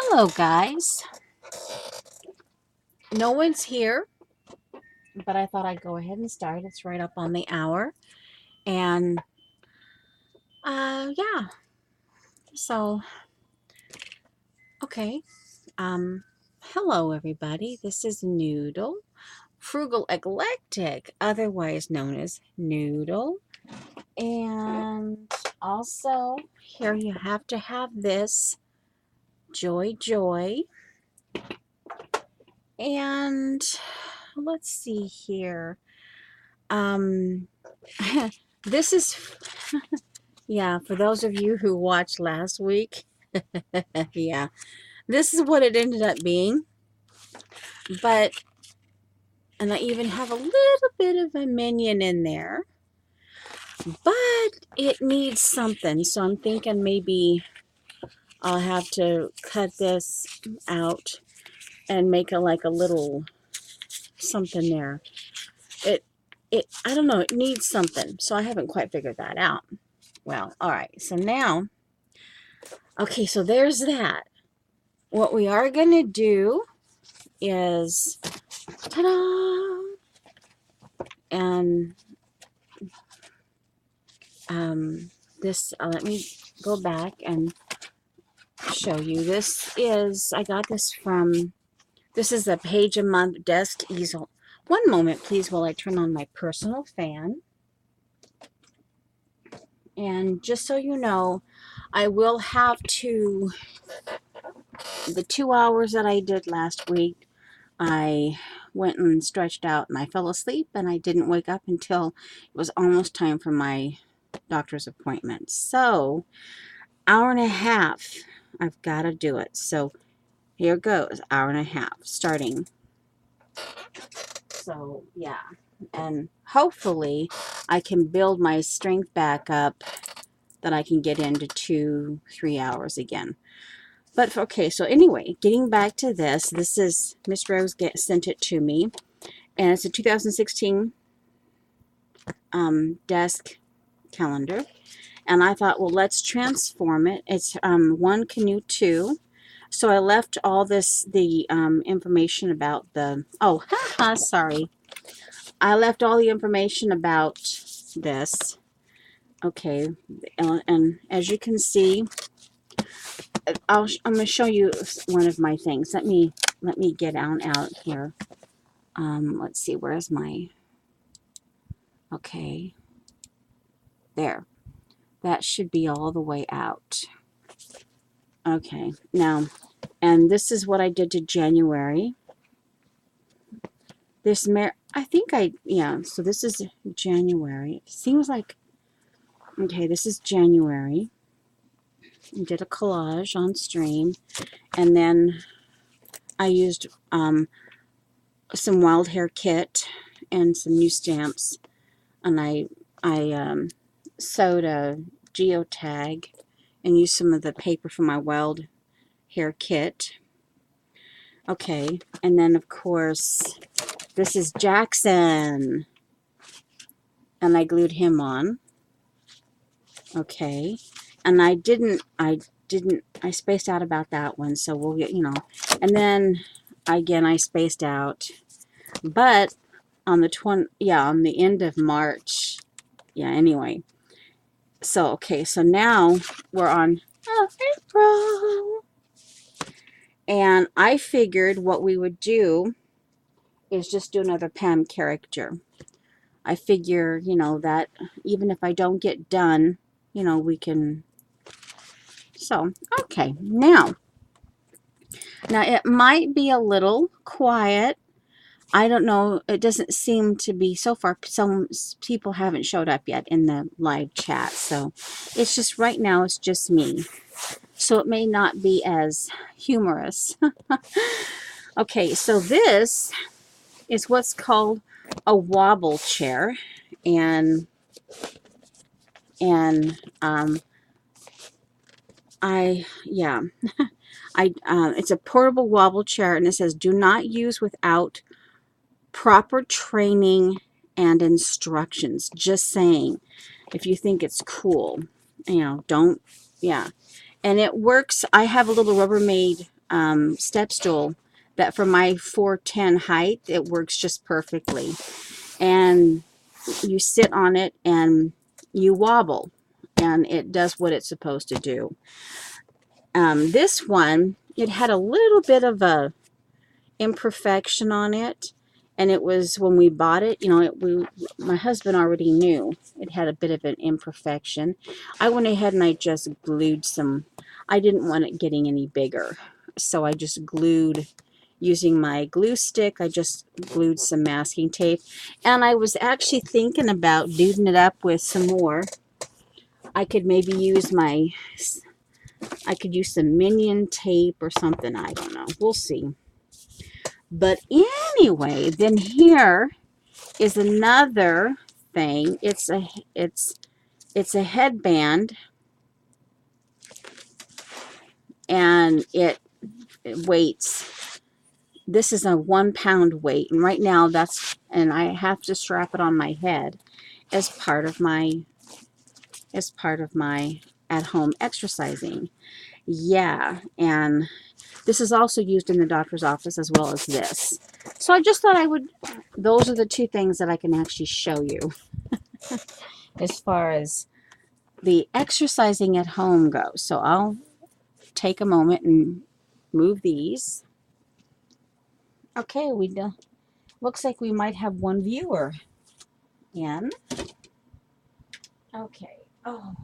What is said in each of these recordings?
Hello, guys. No one's here, but I thought I'd go ahead and start. It's right up on the hour. And yeah. So, okay. Um Hello everybody. This is Noodle, Frugal Eclectic, otherwise known as Noodle. And also, here you have to have this Joy. And let's see here. Um this is Yeah, for those of you who watched last week, yeah, this is what it ended up being. But, and I even have a little bit of a minion in there, but it needs something. So I'm thinking maybe I'll have to cut this out and make a like a little something there. I don't know, it needs something. So I haven't quite figured that out. Well, all right. So now, okay, so there's that. What we are going to do is, ta-da! And this, let me go back and show you. I got this from, this is a page a month desk easel. One moment, please, while I turn on my personal fan. And just so you know, I will have to, the 2 hours that I did last week, I went and stretched out and I fell asleep and I didn't wake up until it was almost time for my doctor's appointment. So, hour and a half, I've got to do it. So, here goes, hour and a half, starting. So, yeah. And hopefully, I can build my strength back up that I can get into 2-3 hours again. But okay, so anyway, getting back to this is Miss Rose sent it to me, and it's a 2016 desk calendar. And I thought, well, let's transform it. It's One Canoe 2. So I left all the information about sorry. I left all the information about this. Okay, and as you can see, I'm going to show you one of my things. Let me get out here. Let's see, where's my, okay, there. That should be all the way out. Okay, now, and this is what I did to January. So this is January. It seems like, okay, this is January. I did a collage on stream, and then I used some Wild Hair kit and some new stamps, and I sewed a geotag and used some of the paper from my Wild Hair kit. Okay, and then of course this is Jackson, and I glued him on. Okay, and I spaced out about that one, so we'll get, and then again I spaced out, but on the end of March, anyway. So okay, so now we're on April, and I figured what we would do is just do another Pam character. I figure, that even if I don't get done, we can. So, okay, now it might be a little quiet. I don't know. It doesn't seem to be so far. Some people haven't showed up yet in the live chat. So, it's just right now, it's just me. So, it may not be as humorous. Okay, so this is what's called a wobble chair. And it's a portable wobble chair, and it says do not use without proper training and instructions. Just saying, if you think it's cool, don't. And it works. I have a little Rubbermaid step stool that for my 4'10" height, it works just perfectly. And you sit on it and you wobble, and it does what it's supposed to do. This one, it had a little bit of a imperfection on it, and it was when we bought it, you know, my husband already knew it had a bit of an imperfection. I went ahead and I just glued some. I didn't want it getting any bigger, so I just glued using my glue stick. I just glued some masking tape, and I was actually thinking about duding it up with some more. I could maybe use some Minion tape or something. I don't know. We'll see. But anyway, then here is another thing. It's a headband, and it weights. This is a 1 pound weight, and right now and I have to strap it on my head as part of my at home exercising. Yeah, and this is also used in the doctor's office as well as this. So I just thought those are the two things that I can actually show you as far as the exercising at home goes. So I'll take a moment and move these. Okay, looks like we might have one viewer in. Okay. Oh.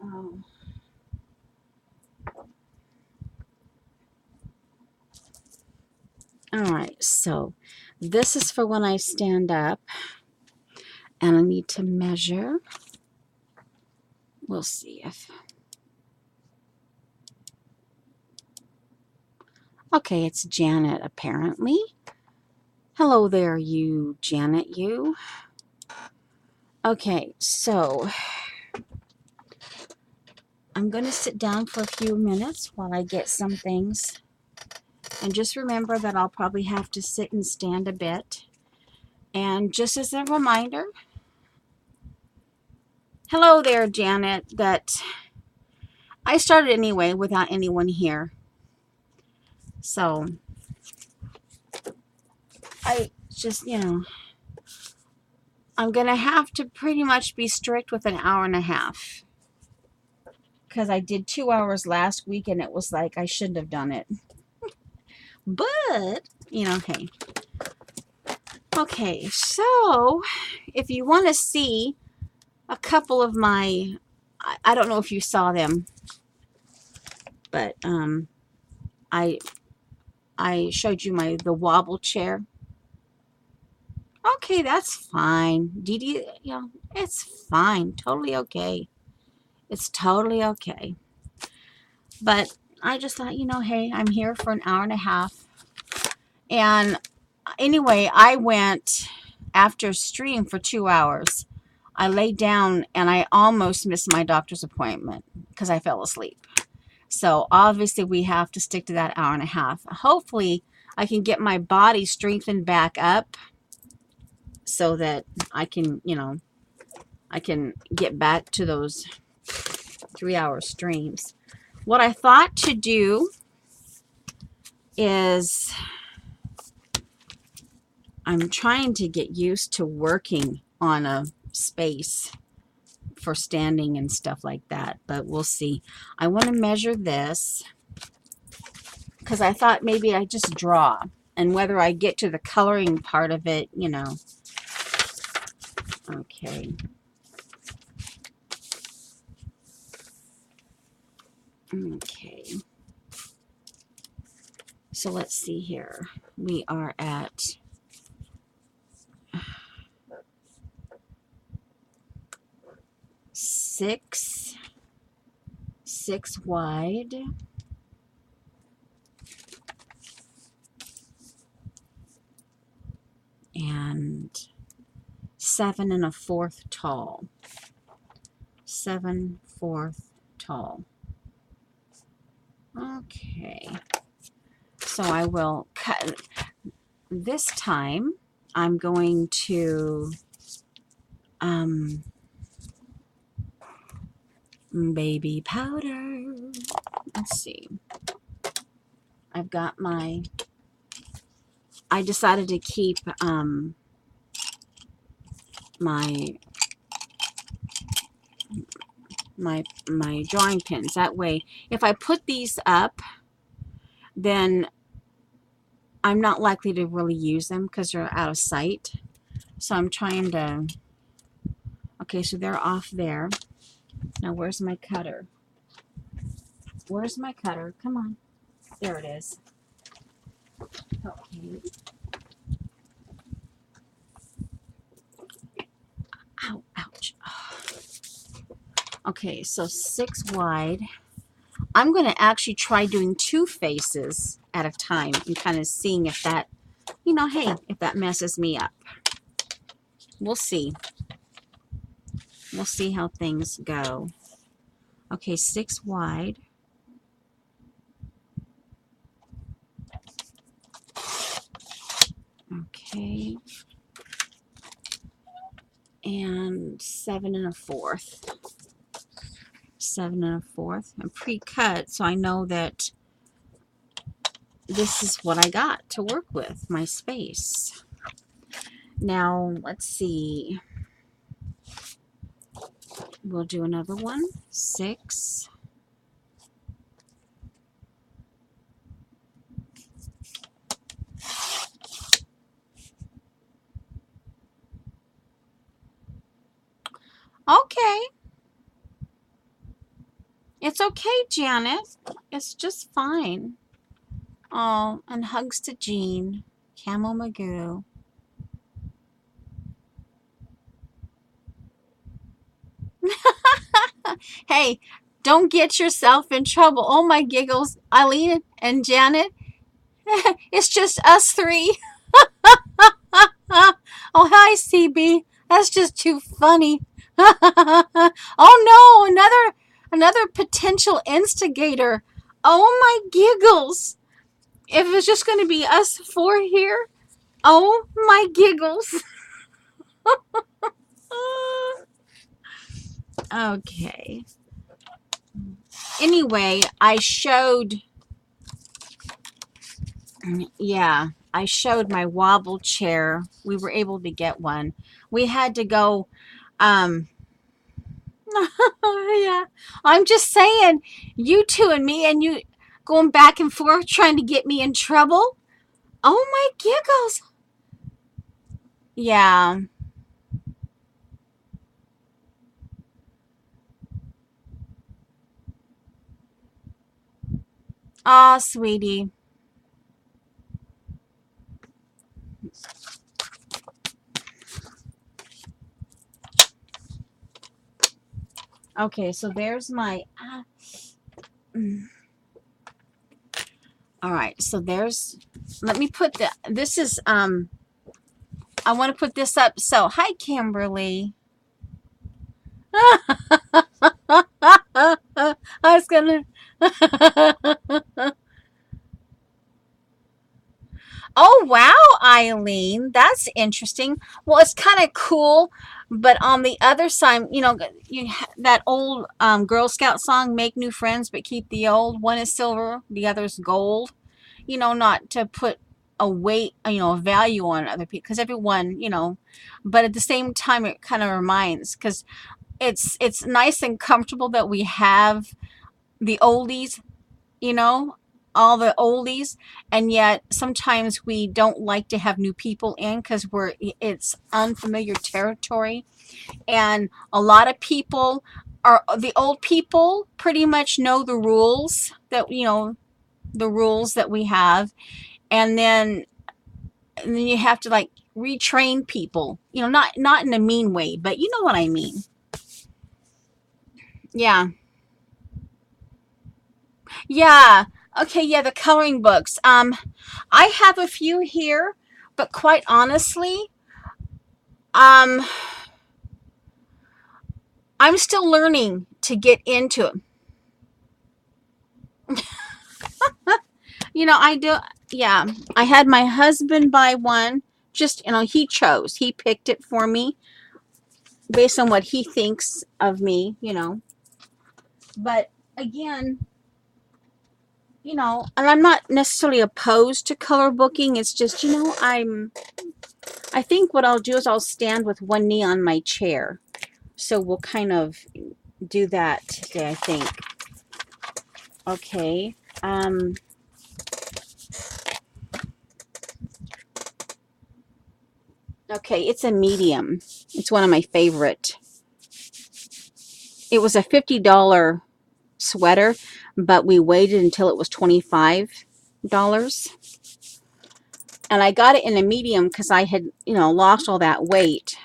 Oh. All right, so this is for when I stand up and I need to measure. We'll see if... Okay, it's Janet apparently. Hello there, you, Janet, you. Okay, so I'm going to sit down for a few minutes while I get some things. And just remember that I'll probably have to sit and stand a bit. And just as a reminder, hello there, Janet, that I started anyway without anyone here. So I just, I'm going to have to pretty much be strict with an hour and a half. Because I did 2 hours last week and it was like I shouldn't have done it. But, hey. Okay, so if you want to see a couple of my, I don't know if you saw them, but I showed you the wobble chair. Okay, that's fine. Dee Dee, it's fine. Totally okay. It's totally okay. But I just thought, hey, I'm here for an hour and a half. And anyway, I went after stream for 2 hours. I laid down and I almost missed my doctor's appointment because I fell asleep. So obviously we have to stick to that hour and a half. Hopefully I can get my body strengthened back up so that I can, I can get back to those 3-hour streams. What I thought to do is I'm trying to get used to working on a space for standing and stuff like that, but we'll see. I want to measure this because I thought maybe I just draw, and whether I get to the coloring part of it, Okay. Okay. So let's see here. We are at 6 wide. And 7 1/4 tall. 7/4 tall. Okay. So I will cut this time. I'm going to baby powder. Let's see. I've got my, I decided to keep my drawing pins. That way, if I put these up, then I'm not likely to really use them because they're out of sight. So I'm trying to, okay, so they're off there. Now where's my cutter? Where's my cutter? Come on. There it is. Okay. Ow, ouch. Okay, so 6 wide. I'm going to actually try doing 2 faces at a time and kind of seeing if that, you know, hey, if that messes me up. We'll see. We'll see how things go. Okay, 6 wide. Okay. And 7 1/4. 7 1/4. I'm pre-cut, so I know that this is what I got to work with, my space. Now, let's see. We'll do another one. 6. Okay. It's okay, Janet. It's just fine. Oh, and hugs to Jean. Camel Magoo. Hey, don't get yourself in trouble. Oh, my giggles. Eileen and Janet. It's just us 3. Oh, hi, CB. That's just too funny. Oh, no. Another potential instigator. Oh, my giggles. If it's just going to be us 4 here. Oh, my giggles. Okay. Anyway, I showed my wobble chair. We were able to get one. We had to go, yeah, I'm just saying, you two and me and you going back and forth trying to get me in trouble. Oh my giggles. Yeah. Aw, sweetie. Okay, so there's my, all right, so there's, let me put this is, I want to put this up. So, hi, Kimberly. I was gonna. Oh, wow, Eileen. That's interesting. Well, it's kind of cool, but on the other side, you know, that old Girl Scout song, Make New Friends But Keep the Old. One is silver, the other's gold. You know, not to put a weight, you know, a value on other people, because everyone, you know, but at the same time, it kind of reminds, because it's nice and comfortable that we have the oldies, you know, all the oldies, and yet sometimes we don't like to have new people in because it's unfamiliar territory, and a lot of people are the old people pretty much know the rules that, you know, the rules that we have, and then you have to like retrain people, you know, not in a mean way, but you know what I mean. Yeah. Yeah. Okay, yeah, the coloring books. I have a few here, but quite honestly, um I'm still learning to get into it. You know, I do, yeah. I had my husband buy one just, he chose. He picked it for me based on what he thinks of me. But again, and I'm not necessarily opposed to color booking. It's just, I think what I'll do is I'll stand with one knee on my chair. So we'll kind of do that today, I think. Okay. Okay, it's a medium. It's one of my favorite. It was a $50 sweater, but we waited until it was $25. And I got it in a medium because I had, lost all that weight.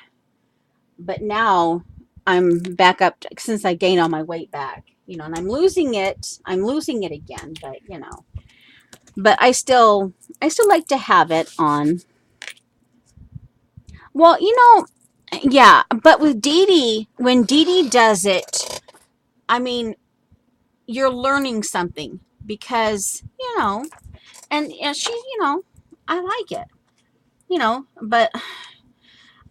But now I'm back up since I gained all my weight back, and I'm losing it. I'm losing it again, but I still like to have it on. Well, yeah, but with Dee Dee, when Dee Dee does it, I mean, you're learning something because, and she, I like it, but,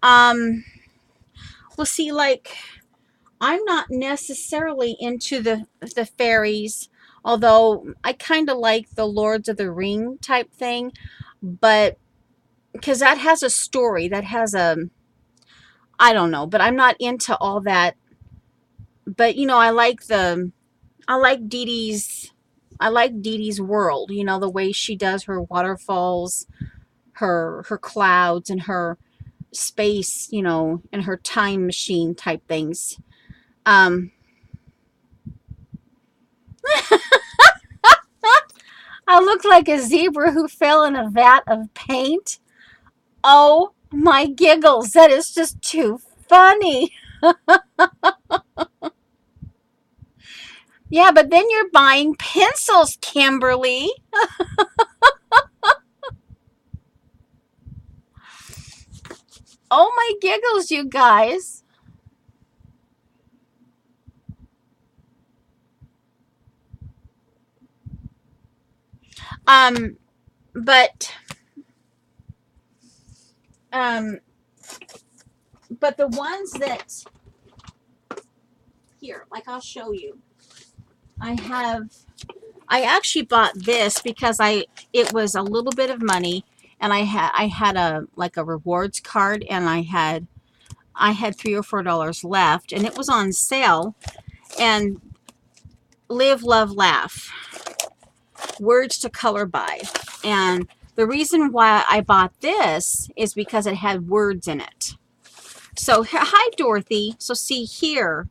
well, see, like, I'm not necessarily into the fairies, although I kind of like the Lords of the Ring type thing, but because that has a story, that has I don't know, but I'm not into all that. But I like Dee Dee's, world. The way she does her waterfalls, her clouds, and her space. And her time machine type things. Um, I look like a zebra who fell in a vat of paint. Oh my giggles! That is just too funny. Yeah, but then you're buying pencils, Kimberly. Oh my giggles, you guys. Um, but um, but the ones that here, like I'll show you. I actually bought this because it was a little bit of money, and I had a like a rewards card, and I had $3 or $4 left, and it was on sale. And Live, Love, Laugh, words to color by. And the reason why I bought this is because it had words in it. So hi, Dorothy. So see here,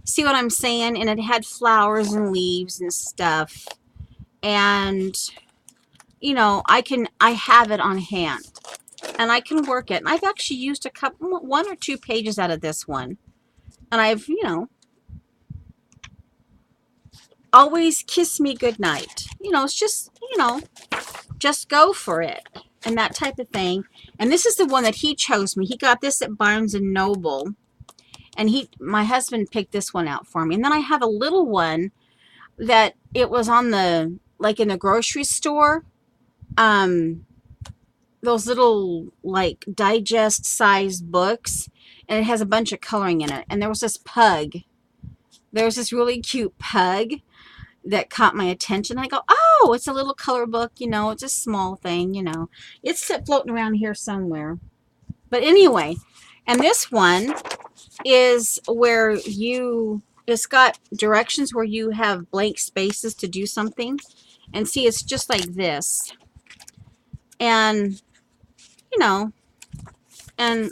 see what I'm saying? And it had flowers and leaves and stuff. And I have it on hand, and I can work it. And I've actually used one or two pages out of this one. And I've, always kiss me goodnight. It's just go for it and that type of thing. And this is the one that he chose me. He got this at Barnes and Noble, and my husband picked this one out for me. And then I have a little one that it was on like in the grocery store. Those little like digest sized books, and it has a bunch of coloring in it. And there was this pug. There's this really cute pug that caught my attention. I go, oh, it's a little color book, it's a small thing, it's floating around here somewhere. But anyway, and this one is where it's got directions where you have blank spaces to do something. And see, it's just like this. And, and,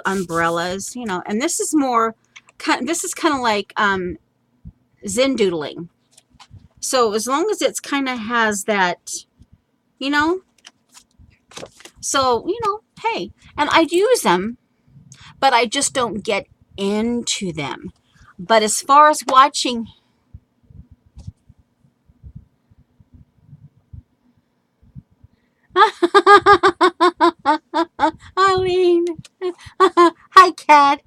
umbrellas, and this is kind of like, Zen doodling. So as long as it's kind of has that, so, hey, and I use them, but I just don't get into them. But as far as watching, Eileen, hi, cat.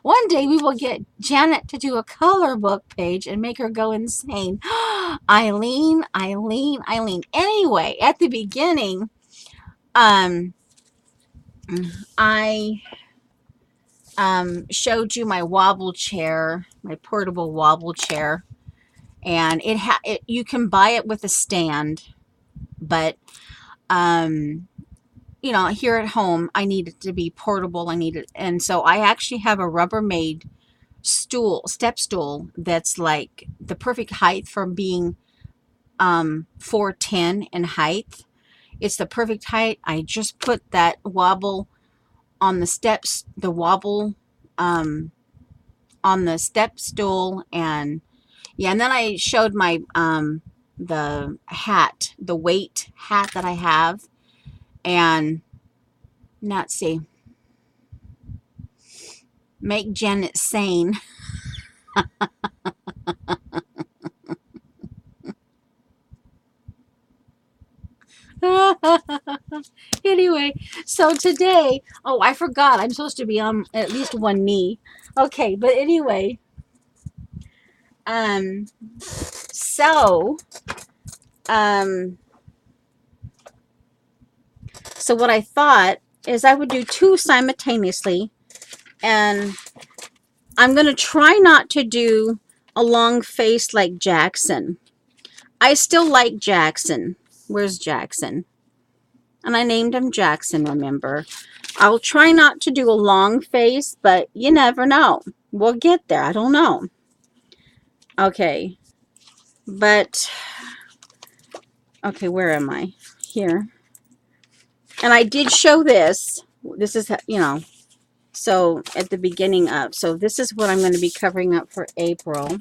One day we will get Janet to do a color book page and make her go insane. Eileen. Anyway, at the beginning, um, I showed you my wobble chair, my portable wobble chair, and you can buy it with a stand, but um, here at home, I need it to be portable. And so I actually have a Rubbermaid step stool that's like the perfect height for being 4'10" in height. It's the perfect height. I just put that wobble on the steps, the wobble on the step stool, and yeah, and then I showed my the hat, the weight hat that I have, and not see, make Janet sane. Anyway, so today, oh, I forgot. I'm supposed to be on at least one knee. Okay, but anyway, um, so, um, so what I thought is I would do two simultaneously, and I'm going to try not to do a long face like Jackson. I still like Jackson. Where's Jackson? And I named him Jackson, remember? I'll try not to do a long face, but you never know. We'll get there. I don't know. Okay. But, okay, where am I? Here. And I did show this. This is, so at the beginning of. So this is what I'm going to be covering up for April.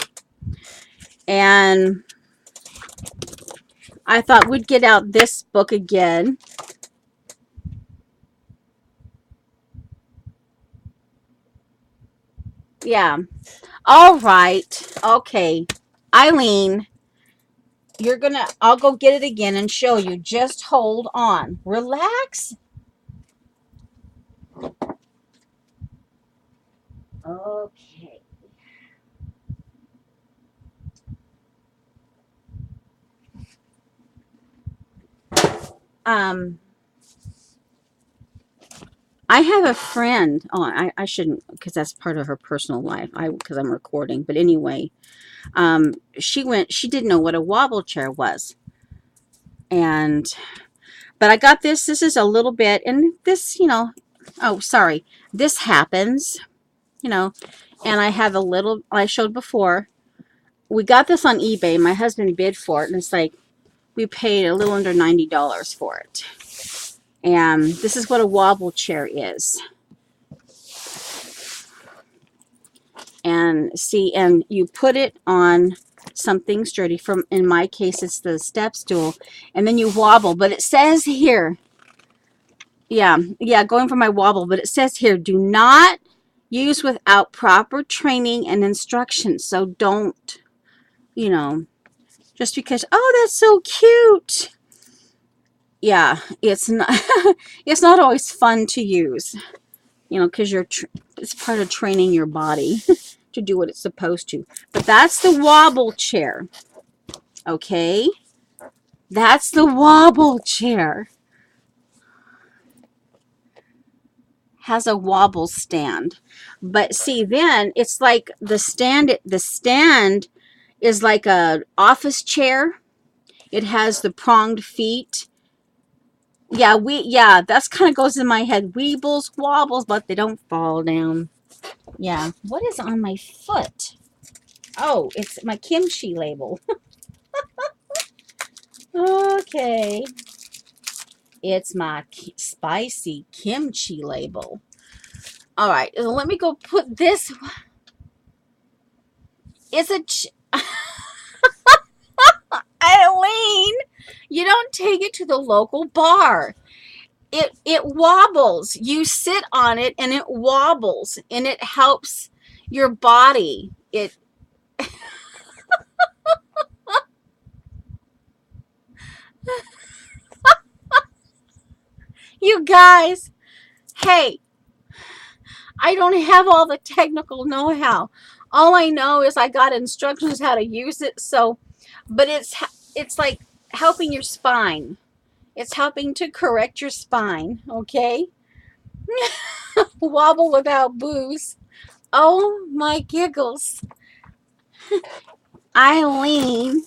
And I thought we'd get out this book again. Yeah. All right. Okay. Eileen, I'll go get it again and show you. Just hold on. Relax. Okay. Um, I have a friend. Oh, I shouldn't, because that's part of her personal life. Because I'm recording. But anyway, she didn't know what a wobble chair was. But I got this. This is a little bit, and this, oh, sorry. This happens, and I have a little, I showed before. We got this on eBay. My husband bid for it, and it's like, we paid a little under $90 for it. And this is what a wobble chair is. And see, and you put it on something sturdy. In my case, it's the step stool, and then you wobble. But it says here, yeah, going for my wobble. But it says here, do not use without proper training and instructions. So don't, just because, oh, that's so cute. Yeah, it's not it's not always fun to use, because it's part of training your body to do what it's supposed to. But that's the wobble chair. Okay? That's the wobble chair. Has a wobble stand. But see, then it's like the stand is like a office chair. It has the pronged feet. Yeah, that's kind of goes in my head. Weebles, wobbles, but they don't fall down. Yeah. What is on my foot? Oh, it's my kimchi label. Okay. It's my spicy kimchi label. All right. Let me go put this. It's a... Eileen, you don't take it to the local bar. It wobbles. You sit on it and it wobbles, and it helps your body. You guys, hey, I don't have all the technical know-how. All I know is I got instructions how to use it. So but it's like helping your spine. It's helping to correct your spine, okay? Wobble without booze. Oh my giggles. Eileen.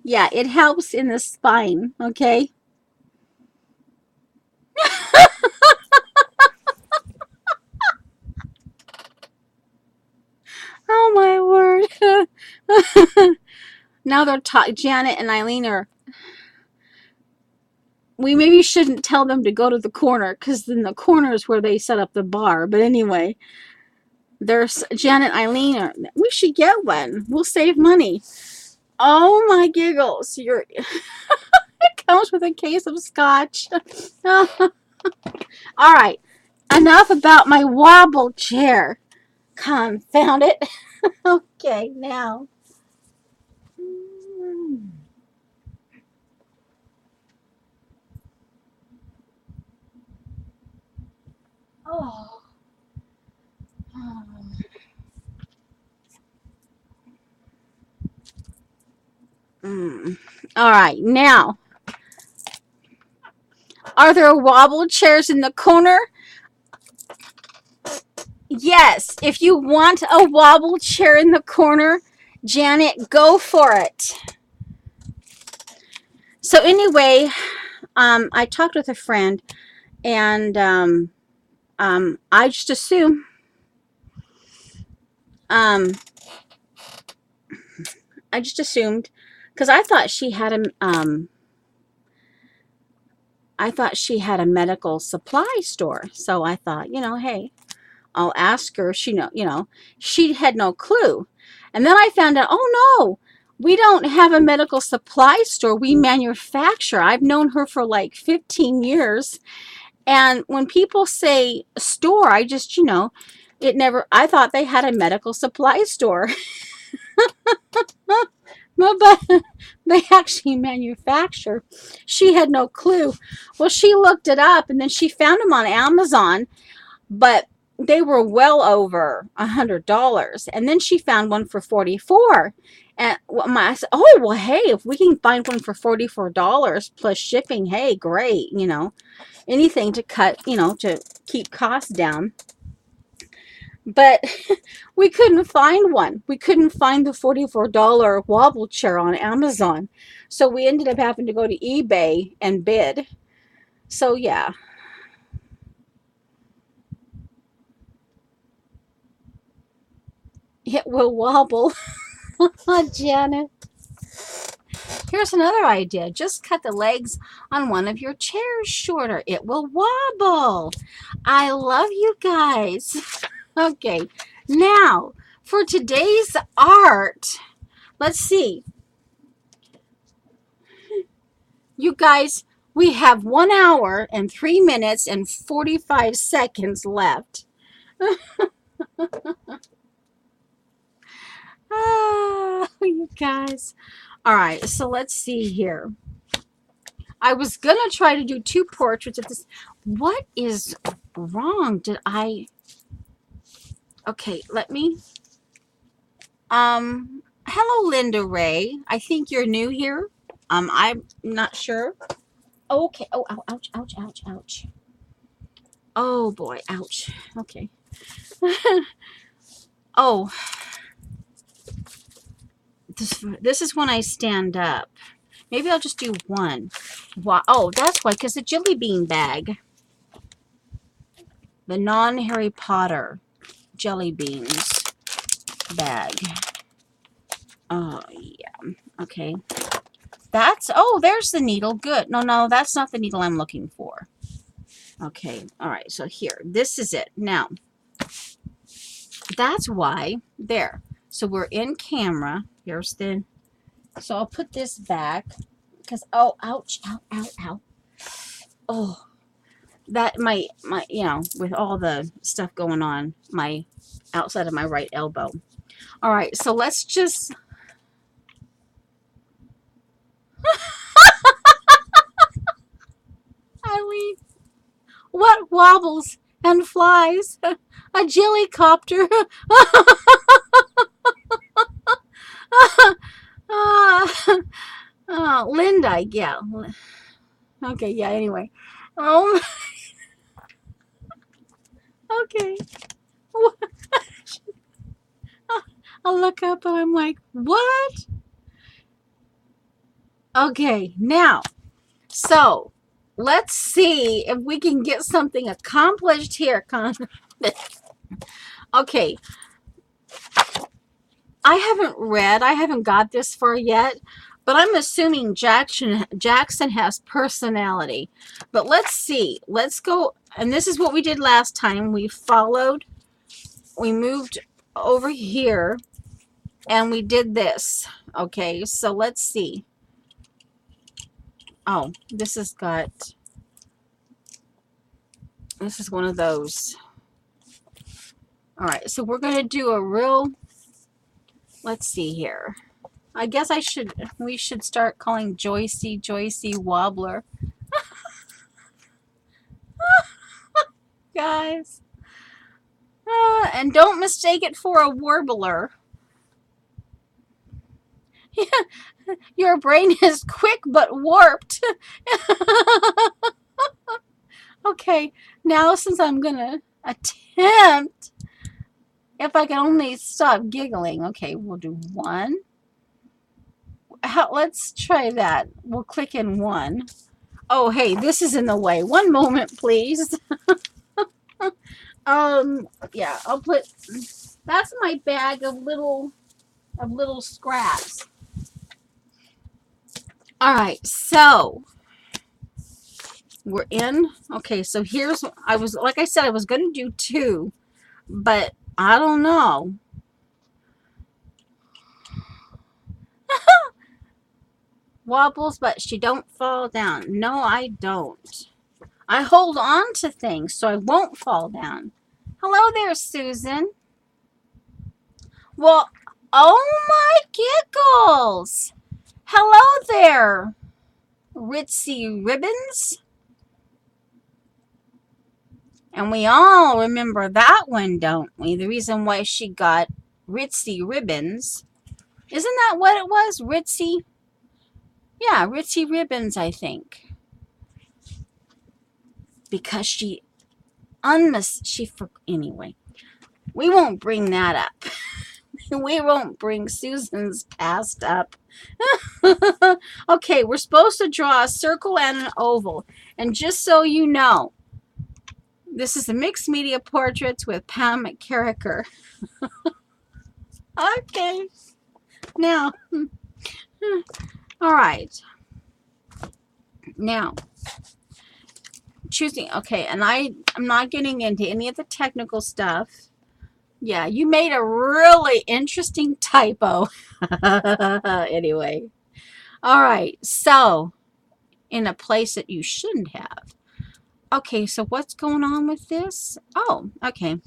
Yeah, it helps in the spine, okay? Oh my word. Now they're Janet and Eileen are. We maybe shouldn't tell them to go to the corner because then the corner is where they set up the bar. But anyway, there's Janet, Eileen are. We should get one. We'll save money. Oh my giggles! It comes with a case of scotch. All right, enough about my wobble chair. Confound it. Okay, now. Oh. Mm. All right, now, are there wobble chairs in the corner? Yes, if you want a wobble chair in the corner, Janet, go for it. So anyway, I talked with a friend, and I just assume, um, I just assumed, because I thought she had a medical supply store. So I thought, hey, I'll ask her. She had no clue. And then I found out, oh no, we don't have a medical supply store. We manufacture. I've known her for like 15 years. And when people say store, I just, I thought they had a medical supply store. But they actually manufacture. She had no clue. Well, she looked it up and then she found them on Amazon, but they were well over $100. And then she found one for $44. And I said, oh, well, hey, if we can find one for $44 plus shipping, hey, great. Anything to cut, to keep costs down. But we couldn't find one. We couldn't find the $44 wobble chair on Amazon. So we ended up having to go to eBay and bid. So yeah. It will wobble. Janet. Here's another idea. Just cut the legs on one of your chairs shorter. It will wobble. I love you guys. Okay. Now, for today's art, let's see. You guys, we have 1 hour and 3 minutes and 45 seconds left. You guys. All right, so let's see here. I was going to try to do 2 portraits of this. What is wrong? Okay, let me. Hello, Linda Ray. I think you're new here. I'm not sure. Okay. Oh, ouch, ouch, ouch, ouch. Oh boy, ouch. Okay. Oh, this is when I stand up. Maybe I'll just do one. Oh, that's why, because the jelly bean bag. The non-Harry Potter jelly beans bag. Oh, yeah. Okay. There's the needle. Good. No, that's not the needle I'm looking for. Okay. All right. So here, this is it. Now, that's why. There. So we're in camera. So I'll put this back because, oh, ouch, ow, ow, ow. Oh, that with all the stuff going on, my outside of my right elbow. All right. So let's just. Eileen, what wobbles and flies? A jelly copter. Linda, yeah. Okay, yeah, anyway. Um, okay. I look up and I'm like, what? Okay, now, so let's see if we can get something accomplished here. Okay, I haven't got this far yet, but I'm assuming Jackson has personality. But let's see. Let's go, and this is what we did last time. We moved over here, and we did this. Okay, so let's see. Oh, this is one of those. All right, so we're going to do a real, let's see here. I guess we should start calling Joycey Wobbler. Guys. And don't mistake it for a warbler. Your brain is quick but warped. Okay, now since I'm going to attempt, if I can only stop giggling. Okay, we'll do one. Let's try that. We'll click in one. Oh, hey, this is in the way. One moment, please. Yeah, I'll put, that's my bag of little scraps. All right, so we're in. Okay, so here's, like I said, I was going to do two, but I don't know. Wobbles, but she don't fall down. No, I don't. I hold on to things so I won't fall down. Hello there, Susan. Well, oh my giggles. Hello there, Ritzy Ribbons. And we all remember that one, don't we? The reason why she got Ritzy Ribbons. Isn't that what it was? Ritzy? Yeah, Ritzy Ribbons, I think. Because anyway, we won't bring that up. We won't bring Susan's past up. Okay, we're supposed to draw a circle and an oval. And just so you know, this is the Mixed Media Portraits with Pam McCarricker. Okay. Now, all right. Now, choosing, okay, and I'm not getting into any of the technical stuff. Yeah, you made a really interesting typo. Anyway. All right, so in a place that you shouldn't have. Okay, so what's going on with this? Oh, okay.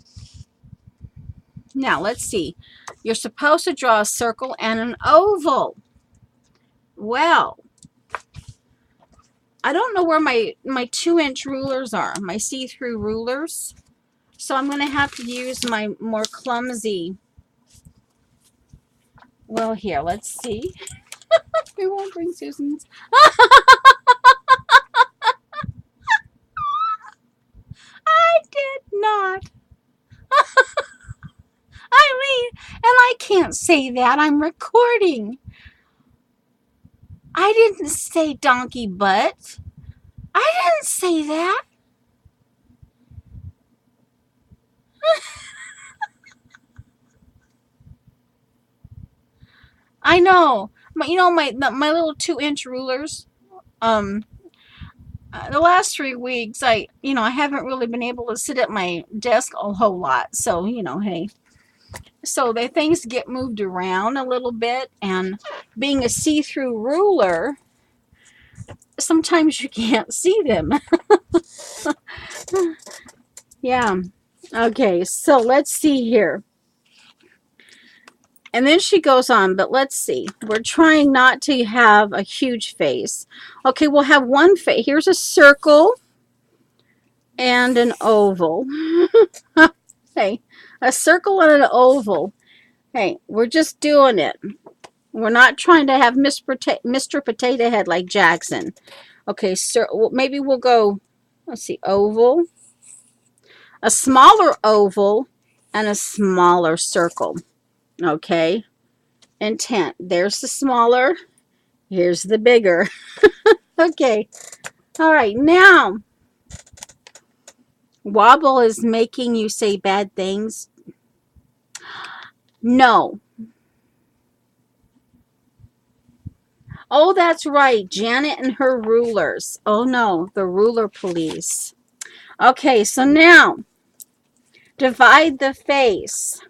Now, let's see. You're supposed to draw a circle and an oval. Well, I don't know where my 2-inch rulers are, my see-through rulers. So I'm going to have to use my more clumsy. Well, here, let's see. We won't bring Susan's. I did not. Eileen, and I can't say that. I'm recording. I didn't say donkey butt. I didn't say that. I know. My little 2-inch rulers. The last 3 weeks, I haven't really been able to sit at my desk a whole lot. So, hey. So the things get moved around a little bit, and being a see-through ruler, sometimes you can't see them. Yeah. Okay, so let's see here. And then she goes on, but let's see. We're trying not to have a huge face. Okay, we'll have one face. Here's a circle and an oval. Hey, a circle and an oval. Hey, we're just doing it. We're not trying to have Mr. Potato Head like Jackson. Okay, so maybe we'll go, let's see, oval, a smaller oval, and a smaller circle. Okay, intent. There's the smaller. Here's the bigger. Okay. All right. Now, Wobble is making you say bad things. No. Oh, that's right. Janet and her rulers. Oh, no. The ruler police. Okay. So now, divide the face.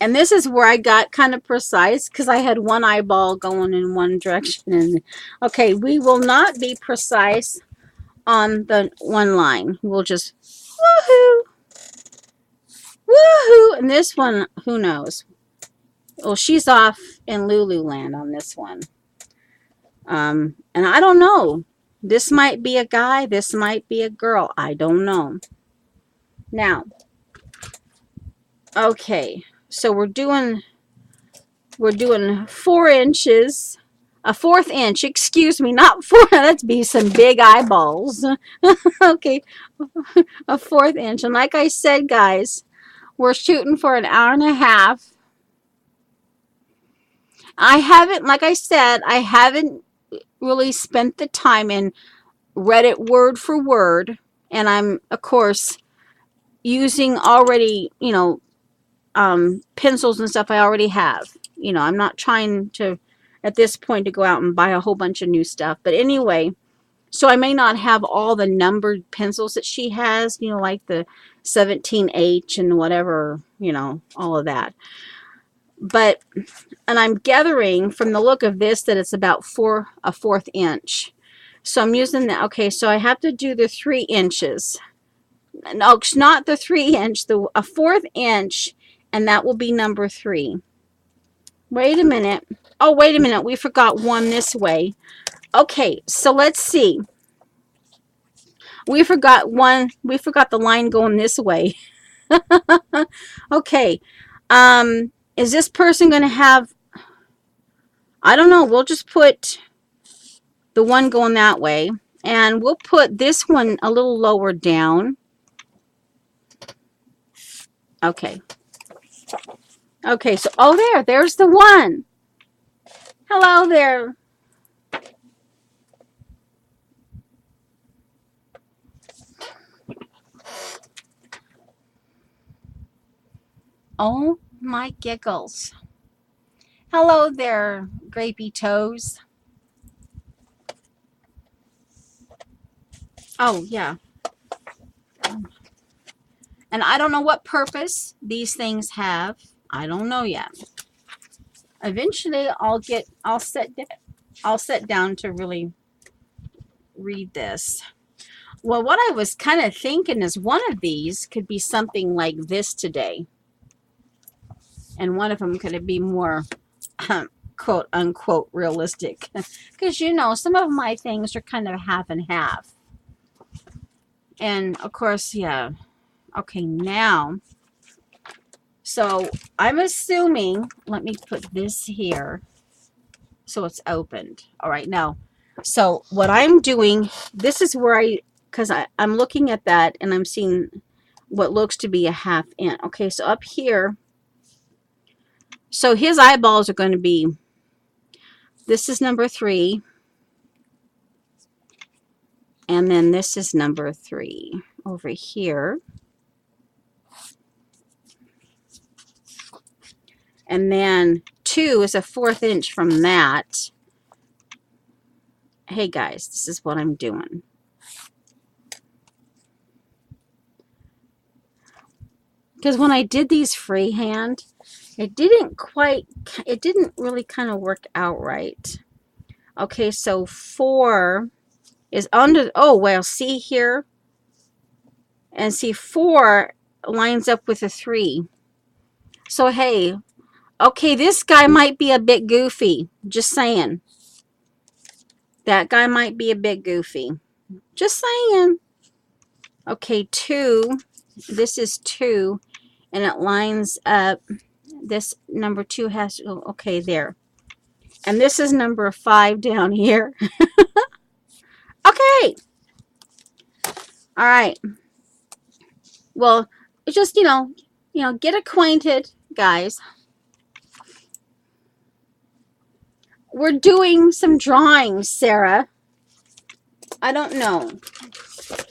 And this is where I got kind of precise because I had one eyeball going in one direction. And okay, we will not be precise on the one line. We'll just woohoo, woohoo. And this one, who knows? Well, she's off in Lululand on this one. And I don't know. This might be a guy. This might be a girl. I don't know. Now, okay. So we're doing 4 inches, a 1/4 inch, excuse me, not 4, that'd be some big eyeballs. Okay, a 1/4 inch. And like I said, guys, we're shooting for an hour and a half. I haven't, like I said, I haven't really spent the time and read it word for word. And I'm, of course, using already, pencils and stuff I already have. I'm not trying to, at this point, to go out and buy a whole bunch of new stuff. But anyway, so I may not have all the numbered pencils that she has, like the 17H and whatever, all of that. But, and I'm gathering from the look of this that it's about a 1/4 inch. So I'm using that. Okay, so I have to do the 3 inches. No, it's not the 3 inch, a 1/4 inch, and that will be number 3. Wait a minute. Oh, wait a minute. We forgot one this way. Okay, so let's see. We forgot one. We forgot the line going this way. Okay. Is this person going to have, I don't know. We'll just put the one going that way. And we'll put this one a little lower down. Okay. Okay, so, oh, there's the one. Hello there. Oh my giggles. Hello there, grapey toes. Oh, yeah. And I don't know what purpose these things have. I don't know yet. Eventually I'll sit down to really read this. Well, what I was kind of thinking is one of these could be something like this today. And one of them could be more quote unquote realistic. Because some of my things are kind of half and half. And of course, yeah. Okay, now, so I'm assuming, let me put this here so it's opened. All right, now, so what I'm doing, this is where because I'm looking at that and I'm seeing what looks to be a 1/2 inch. Okay, so up here, so his eyeballs are going to be, this is number 3, and then this is number 3 over here. And then 2 is a 1/4 inch from that. Hey guys, this is what I'm doing. Because when I did these freehand, it didn't really kind of work out right. Okay, so 4 is under, oh, well, see here? And see, 4 lines up with a 3. So, hey, okay, this guy might be a bit goofy. Just saying. That guy might be a bit goofy. Just saying. Okay, 2. This is 2. And it lines up. this number 2 has to go, okay, there. And this is number 5 down here. Okay. All right. Well, it's just, get acquainted, guys. We're doing some drawings, Sarah. I don't know.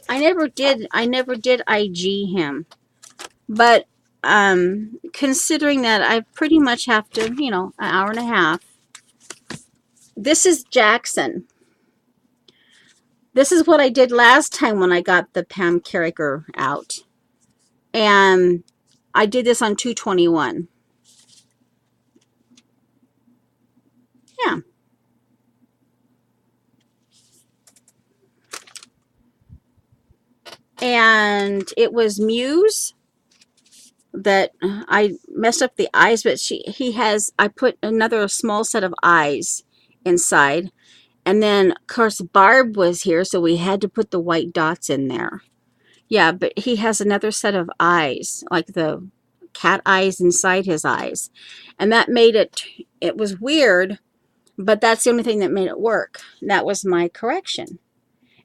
I never did IG him. But considering that I pretty much have to, an hour and a half. This is Jackson. This is what I did last time when I got the Pam Carricker out. And I did this on 221. Yeah. And it was Muse that I messed up the eyes, but I put another small set of eyes inside. And then, of course, Barb was here, so we had to put the white dots in there. Yeah, but he has another set of eyes, like the cat eyes inside his eyes. And that made it was weird, but that's the only thing that made it work. That was my correction.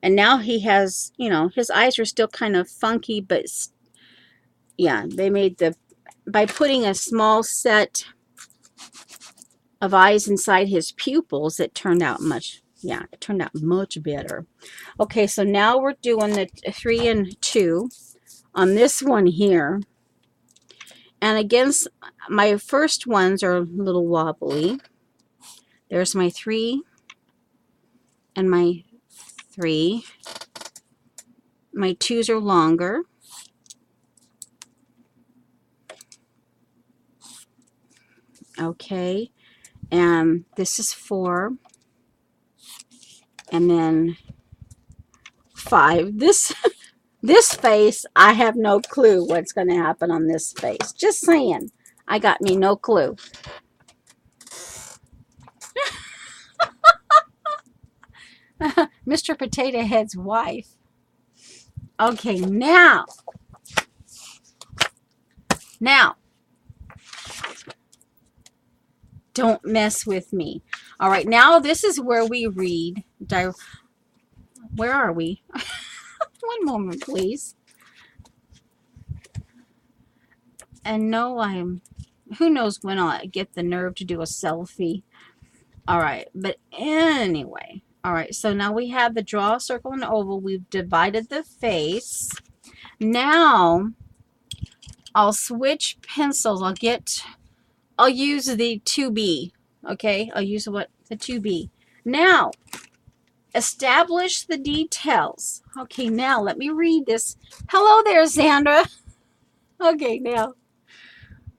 And now he has, his eyes are still kind of funky, but yeah, they made by putting a small set of eyes inside his pupils, it turned out much better. Okay, so now we're doing the 3 and 2 on this one here. And against my first ones are a little wobbly. There's my 3 and my 3. My 2s are longer. Okay, and this is 4. And then 5. This face, I have no clue what's going to happen on this face. Just saying. I got me no clue. Mr. Potato Head's wife. Okay, now. Don't mess with me. All right, now this is where we read. Where are we? One moment, please. And no, who knows when I'll get the nerve to do a selfie. All right, but anyway. All right, so now we have the draw a circle and oval. We've divided the face. Now, I'll switch pencils. I'll use the 2B. Okay, I'll use the 2B. Now, establish the details. Okay, now let me read this. Hello there, Sandra. Okay, now.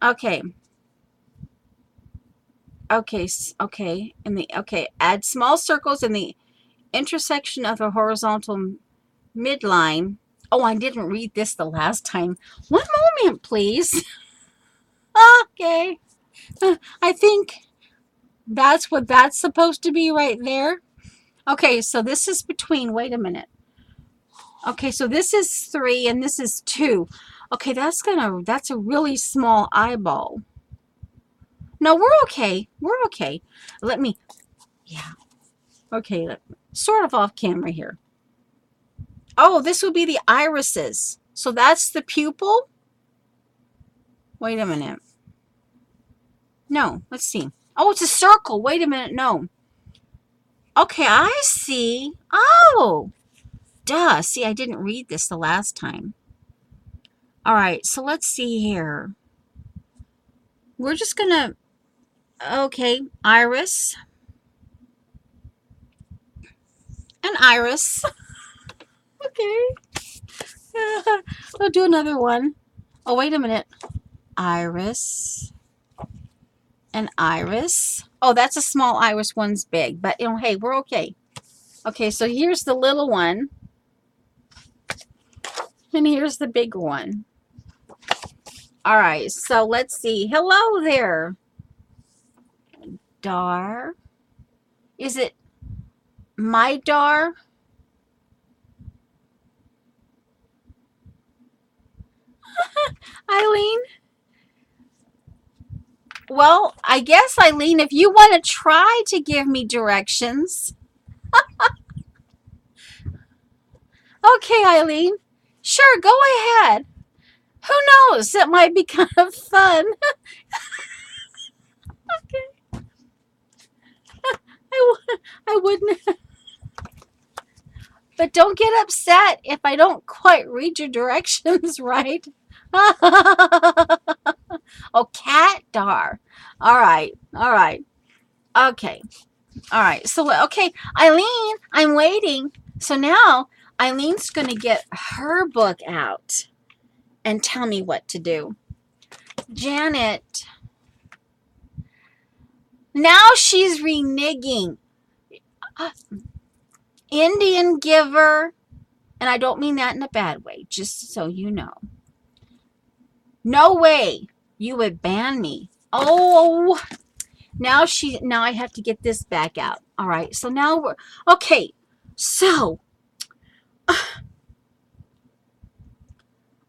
Okay. Add small circles in the intersection of a horizontal midline. Oh, I didn't read this the last time. One moment, please. Okay. I think that's what that's supposed to be right there. Okay, so this is between, wait a minute. Okay, so this is 3 and this is 2. Okay, that's a really small eyeball. No, we're okay. We're okay. Yeah. Okay, sort of off camera here. Oh, this would be the irises. So that's the pupil? Wait a minute. No, let's see. Oh, it's a circle. Wait a minute. No. Okay, I see. Oh, duh. See, I didn't read this the last time. All right, so let's see here. We're just going to, okay, iris. An iris. Okay. We'll do another one. Oh, wait a minute. Iris. An iris. Oh, that's a small iris. One's big. But, hey, we're okay. Okay, so here's the little one. And here's the big one. All right, so let's see. Hello there. Dar. Is it my Dar? Eileen? Well, I guess, Eileen, if you want to try to give me directions. Okay, Eileen. Sure, go ahead. Who knows? It might be kind of fun. Okay. I wouldn't. But don't get upset if I don't quite read your directions right. Oh, cat dar. All right. All right. Okay. All right. So, okay, Eileen, I'm waiting. So now Eileen's going to get her book out and tell me what to do. Janet, now she's reneging. Indian giver, and I don't mean that in a bad way, just so you know. No way you would ban me. Oh, now I have to get this back out. All right, so now we're okay. So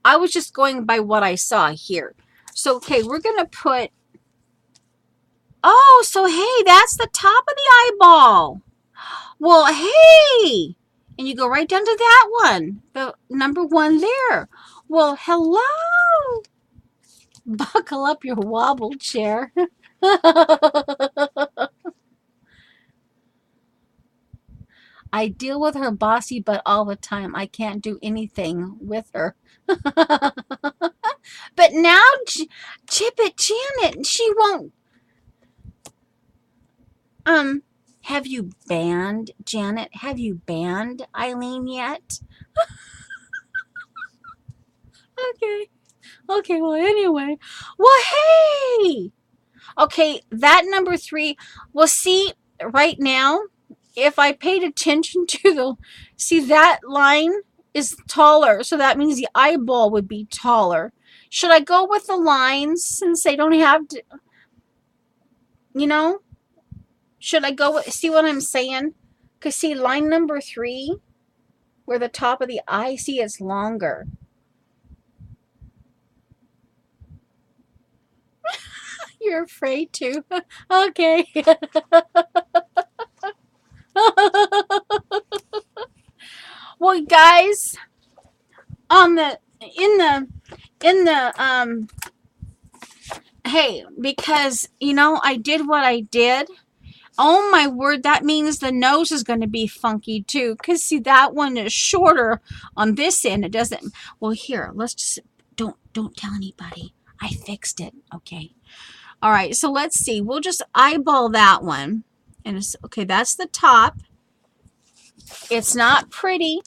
I was just going by what I saw here. So okay, we're gonna put. Oh, so hey, that's the top of the eyeball. Well, hey, and you go right down to that one, the number one there. Well, hello. Buckle up your wobble chair. I deal with her bossy butt all the time. I can't do anything with her. But now, Chip it, Janet, she won't. Have you banned Janet? Have you banned Eileen yet? Okay. Okay, well, anyway. Well, hey! Okay, that number 3. Well, see, right now, if I paid attention to see, that line is taller, so that means the eyeball would be taller. Should I go with the lines since they don't have to, you know? Should I go with, see what I'm saying? Because see, line number 3, where the top of the eye, see, it's longer. You're afraid to. Okay. Well, guys, on the in the hey, because I did what I did. Oh my word, that means the nose is going to be funky too. Cause see, that one is shorter on this end. It doesn't. Well, here, let's just don't tell anybody. I fixed it. Okay. All right. So let's see. We'll just eyeball that one, and it's okay. That's the top. It's not pretty,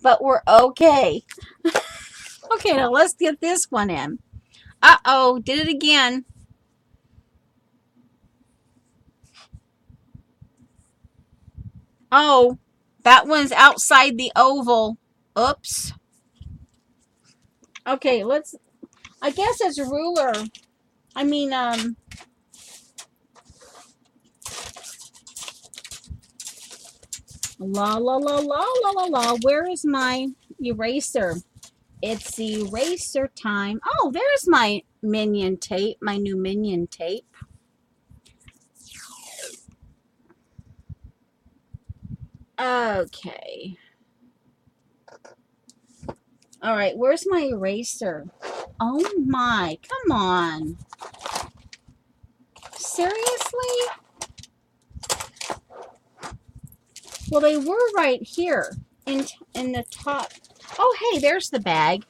but we're okay. Okay, now let's get this one in. Uh-oh, did it again. Oh, that one's outside the oval. Oops. Okay, I guess it's a ruler. I mean, la la la la la la la. Where is my eraser? It's eraser time. Oh, there's my minion tape, my new minion tape. Okay. All right, where's my eraser? Oh my, come on. Seriously? Well, they were right here in the top. Oh, hey, there's the bag.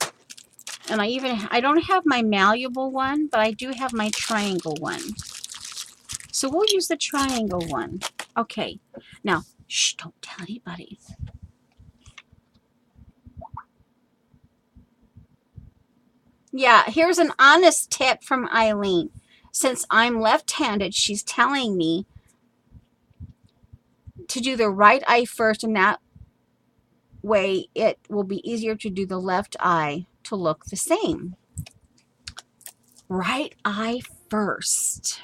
And I don't have my malleable one, but I do have my triangle one. So we'll use the triangle one. Okay. Now, shh, don't tell anybody. Yeah, here's an honest tip from Eileen. Since I'm left-handed, she's telling me to do the right eye first, and that way it will be easier to do the left eye to look the same. Right eye first.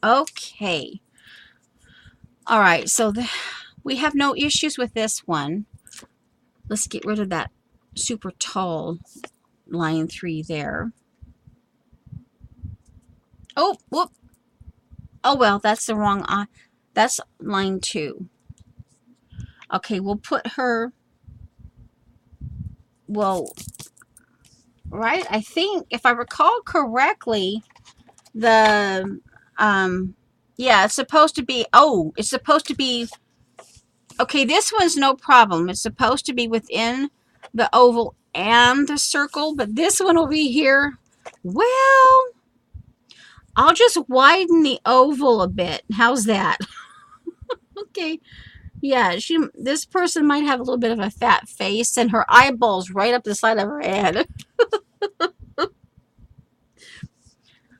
Okay. All right, so we have no issues with this one. Let's get rid of that super tall line 3 there. Oh, whoop. Oh, well, that's the wrong eye. That's line 2. Okay, we'll put her, well, right? I think, if I recall correctly, the, yeah, it's supposed to be, oh, it's supposed to be, okay, this one's no problem. It's supposed to be within the oval and the circle, but this one will be here. Well, I'll just widen the oval a bit. How's that? Okay. Yeah, this person might have a little bit of a fat face and her eyeballs right up the side of her head.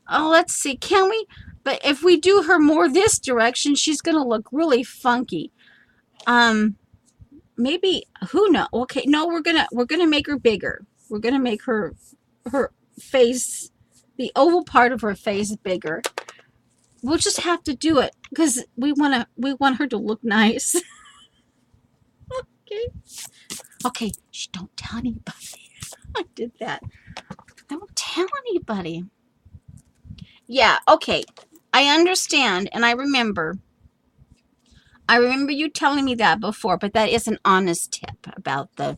Oh, let's see. Can we? But if we do her more this direction, she's going to look really funky. Um maybe, who knows? Okay, no, we're going to make her bigger. We're going to make her face, the oval part of her face, bigger. We'll just have to do it because we want her to look nice. Okay. Okay, shh, don't tell anybody. I did that. Don't tell anybody. Yeah, okay. I understand and I remember. I remember you telling me that before, but that is an honest tip about the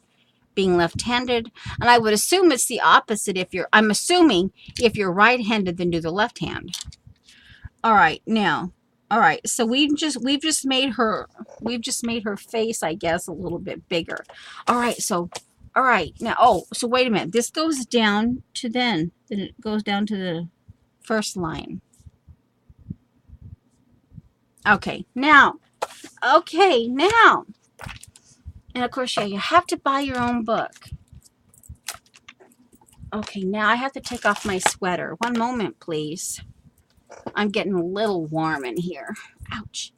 being left-handed. And I would assume it's the opposite I'm assuming if you're right-handed, then do the left hand. All right, now. All right, so we've just made her face, I guess, a little bit bigger. All right, so all right, now, oh, so wait a minute. This goes down to then it goes down to the first line. Okay, now. And of course, yeah, you have to buy your own book. Okay, now I have to take off my sweater. One moment, please. I'm getting a little warm in here. Ouch.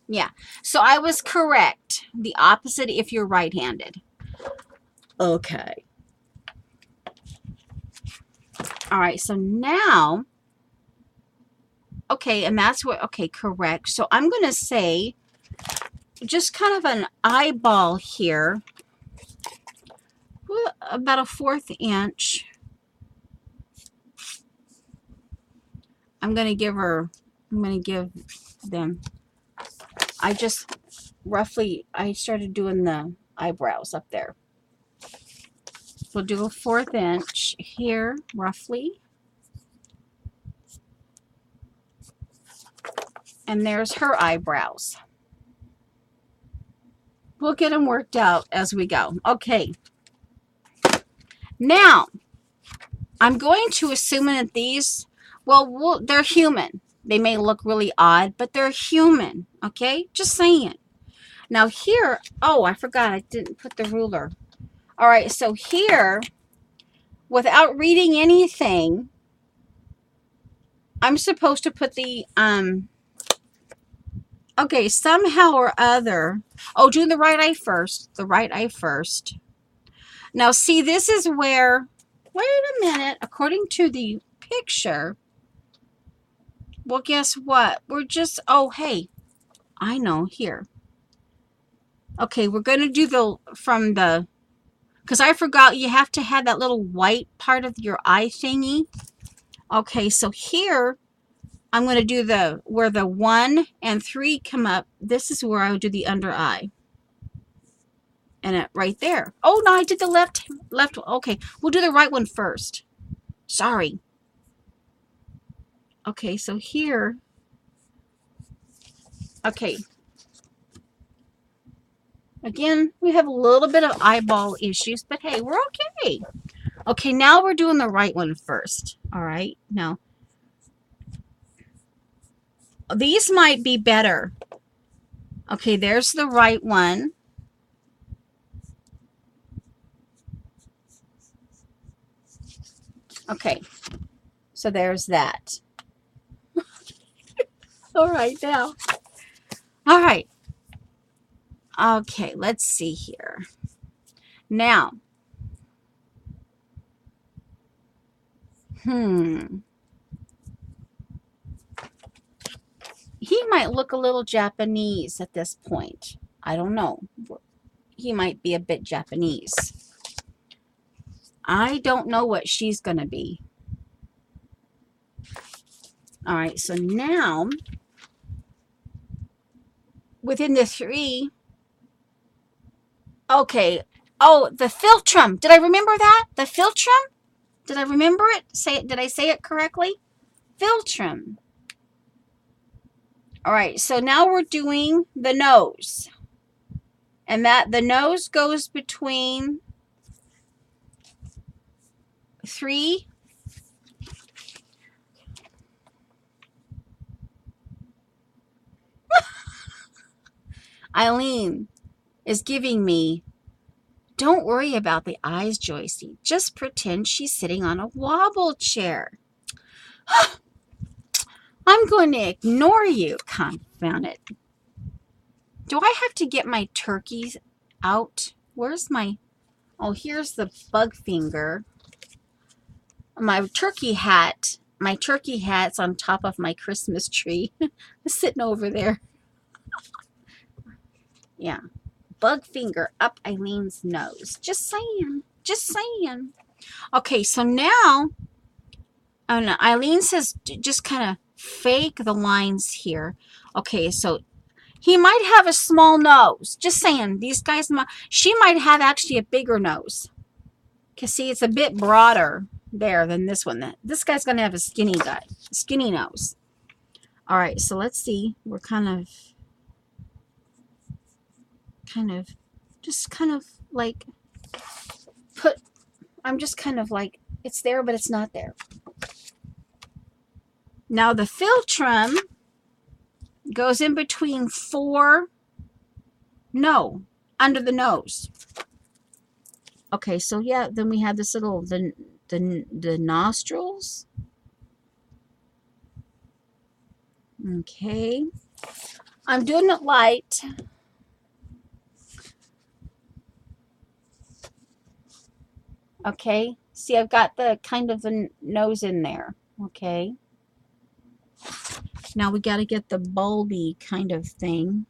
Yeah, so I was correct. The opposite if you're right-handed. Okay. All right, so now, okay, and that's what, okay, correct. So I'm going to say just kind of an eyeball here, about a 1/4 inch. I'm going to give them, I started doing the eyebrows up there. We'll do a 1/4 inch here, roughly. And there's her eyebrows. We'll get them worked out as we go. Okay. Now, I'm going to assume that these, well, they're human. They may look really odd, but they're human. Okay? Just saying. Now here, oh, I forgot I didn't put the ruler. All right, so here, without reading anything, I'm supposed to put the, okay, somehow or other, oh, do the right eye first. The right eye first. Now, see, this is where, wait a minute, according to the picture, well, guess what? We're just, oh, hey, I know, here. Okay, we're going to do because I forgot you have to have that little white part of your eye thingy. Okay, so here, I'm going to do where the 1 and 3 come up. This is where I would do the under eye. And right there. Oh, no, I did the left. Okay, we'll do the right one first. Sorry. Okay, so here. Okay. Again, we have a little bit of eyeball issues, but hey, we're okay. Okay, now we're doing the right one first. All right, now. These might be better. Okay, there's the right one. Okay, so there's that. All right, now. All right. Okay, let's see here. Now, he might look a little Japanese at this point. I don't know. He might be a bit Japanese. I don't know what she's going to be. All right, so now within the three, okay. Oh, the philtrum. Did I remember that? The philtrum? Did I remember it? Did I say it correctly? Philtrum. All right, so now we're doing the nose. And that the nose goes between 3. Eileen is giving me, don't worry about the eyes, Joycey. Just pretend she's sitting on a wobble chair. I'm going to ignore you. Confound it. Do I have to get my turkeys out? Where's my... Oh, here's the bug finger. My turkey hat. My turkey hat's on top of my Christmas tree. Sitting over there. Yeah. Bug finger up Eileen's nose. Just saying. Just saying. Okay, so now... Oh, no. Eileen says just kind of fake the lines here. Okay, so he might have a small nose. Just saying. These guys... She might have actually a bigger nose. Because, see, it's a bit broader there than this one. This guy's going to have a skinny nose. All right, so let's see. We're kind of like I'm just kind of like, it's there, but it's not there. Now the philtrum goes in between 4, no, under the nose. Okay, so yeah, then we have this little, the nostrils. Okay. I'm doing it light. Okay. See, I've got the kind of the nose in there. Okay. Now we got to get the bulby kind of thing.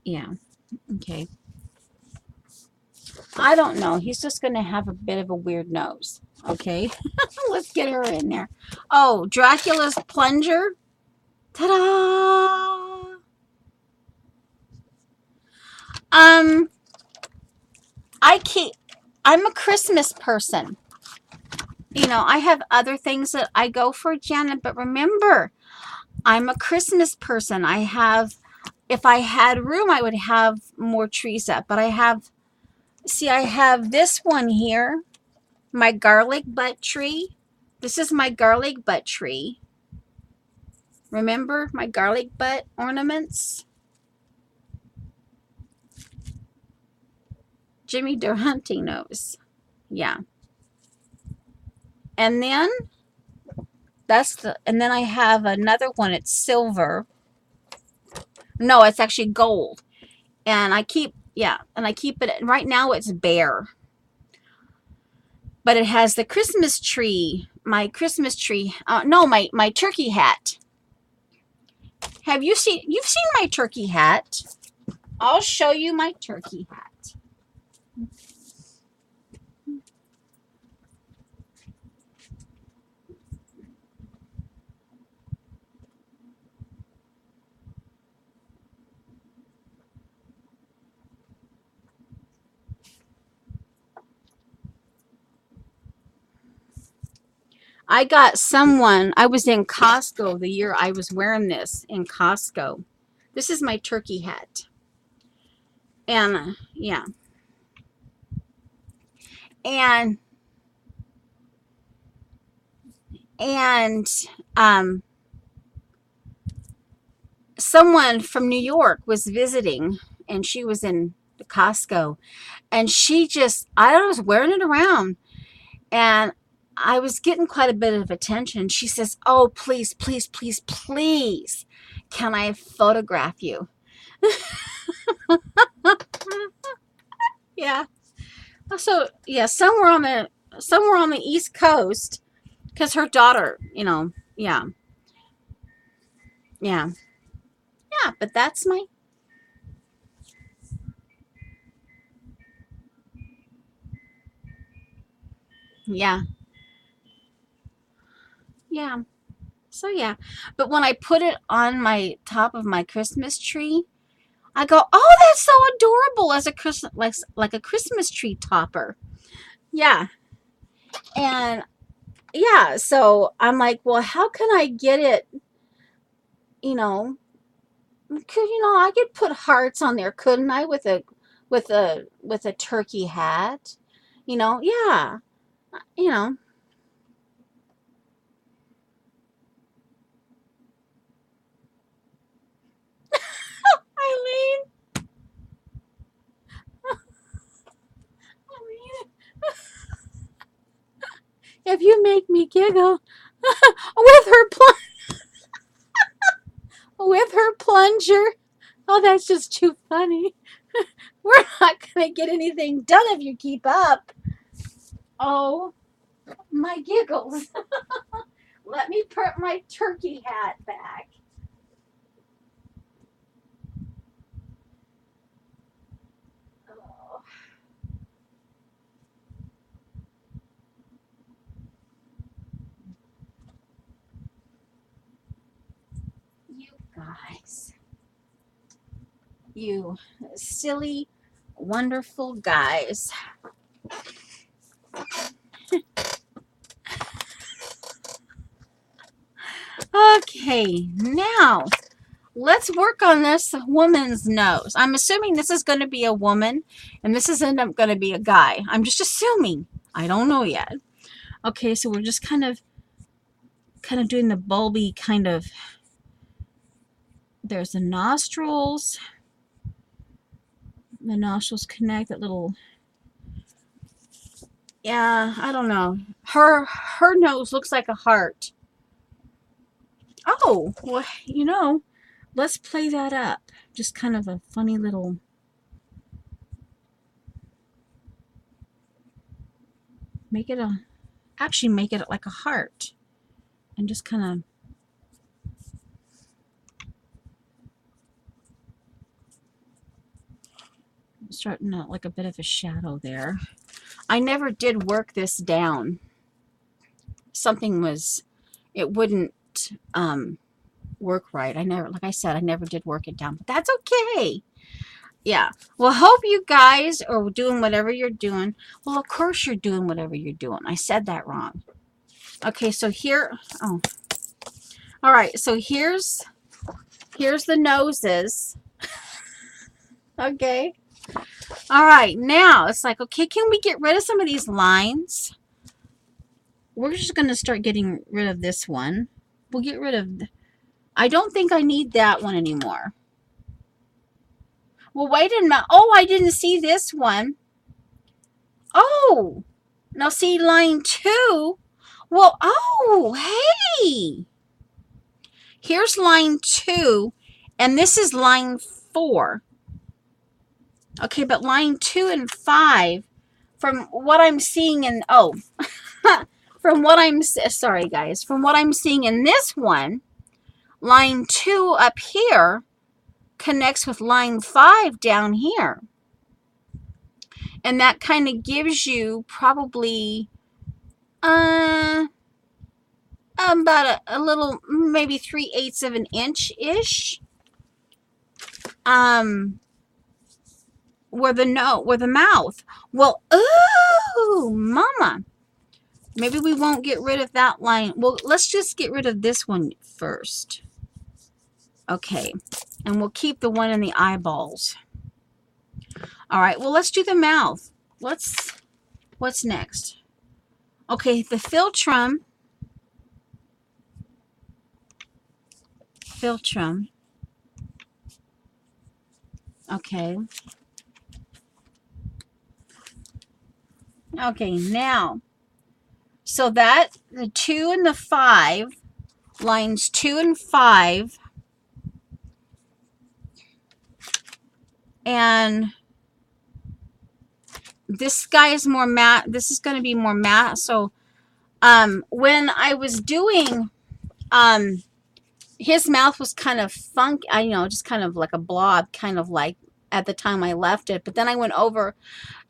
Yeah. Okay. I don't know. He's just going to have a bit of a weird nose. Okay. Let's get her in there. Oh, Dracula's plunger. Ta-da! I'm a Christmas person. You know, I have other things that I go for, Janet, but remember, I'm a Christmas person. If I had room, I would have more trees up, but I have this one here, my garlic butt tree. This is my garlic butt tree. Remember my garlic butt ornaments? Jimmy Durante knows. Yeah. And then and then I have another one. It's silver. No, it's actually gold. And I keep it, right now it's bare. But it has the Christmas tree, my Christmas tree. No, my turkey hat. You've seen my turkey hat. I'll show you my turkey hat. I was in Costco the year I was wearing this in Costco. This is my turkey hat. And yeah. And someone from New York was visiting, and she was in the Costco, and I was wearing it around, and I was getting quite a bit of attention. She says, "Oh, please, please, please, please, can I photograph you?" Yeah. So yeah, somewhere on the East Coast, because her daughter, yeah, yeah, yeah. But that's my Yeah. Yeah. So yeah. But when I put it on my top of my Christmas tree, I go, "Oh, that's so adorable as a Christmas like a Christmas tree topper." Yeah. And yeah, so I'm like, "Well, how can I get it, you know, I could put hearts on there, couldn't I, with a turkey hat?" Yeah. You know, Eileen, Eileen, if you make me giggle with her plunger. Oh, that's just too funny. We're not gonna get anything done if you keep up. Oh, my giggles. Let me put my turkey hat back. Oh, you guys. You silly, wonderful guys. Okay, now let's work on this woman's nose. I'm assuming this is going to be a woman and this is end up going to be a guy. I'm just assuming. I don't know yet. Okay, so we're just kind of doing the bulby kind of. There's the nostrils. The nostrils connect that little. Yeah, I don't know. Her nose looks like a heart. Oh, well, let's play that up. Just kind of a funny little. Make it a. Actually, make it like a heart. And just kind of. Starting out like a bit of a shadow there. I never did work this down. Something was. It wouldn't work right. Like I said, I never did work it down. But that's okay. Yeah. Well, hope you guys are doing whatever you're doing. Well, of course you're doing whatever you're doing. I said that wrong. Okay, so here. Oh, all right. So here's the noses. Okay. All right. Now it's like, okay, can we get rid of some of these lines? We're just gonna start getting rid of this one. We'll get rid of. I don't think I need that one anymore. Well, wait a minute. Oh, I didn't see this one. Oh, now see line 2. Well, oh, hey. Here's line 2, and this is line 4. Okay, but line 2 and 5, from what I'm seeing in, sorry guys, from what I'm seeing in this one, line 2 up here connects with line 5 down here. And that kind of gives you probably about a little, maybe 3/8 of an inch ish. Where the mouth. Well, ooh, mama. Maybe we won't get rid of that line. Well, let's just get rid of this one first. Okay, and we'll keep the one in the eyeballs. All right, well, let's do the mouth. What's next? Okay, the philtrum. Okay. Okay, now, so that the 2 and the 5, lines 2 and 5, and this guy is more matte. This is going to be more matte. So, when I was doing, his mouth was kind of funky, just kind of like a blob, kind of like at the time I left it. But then I went over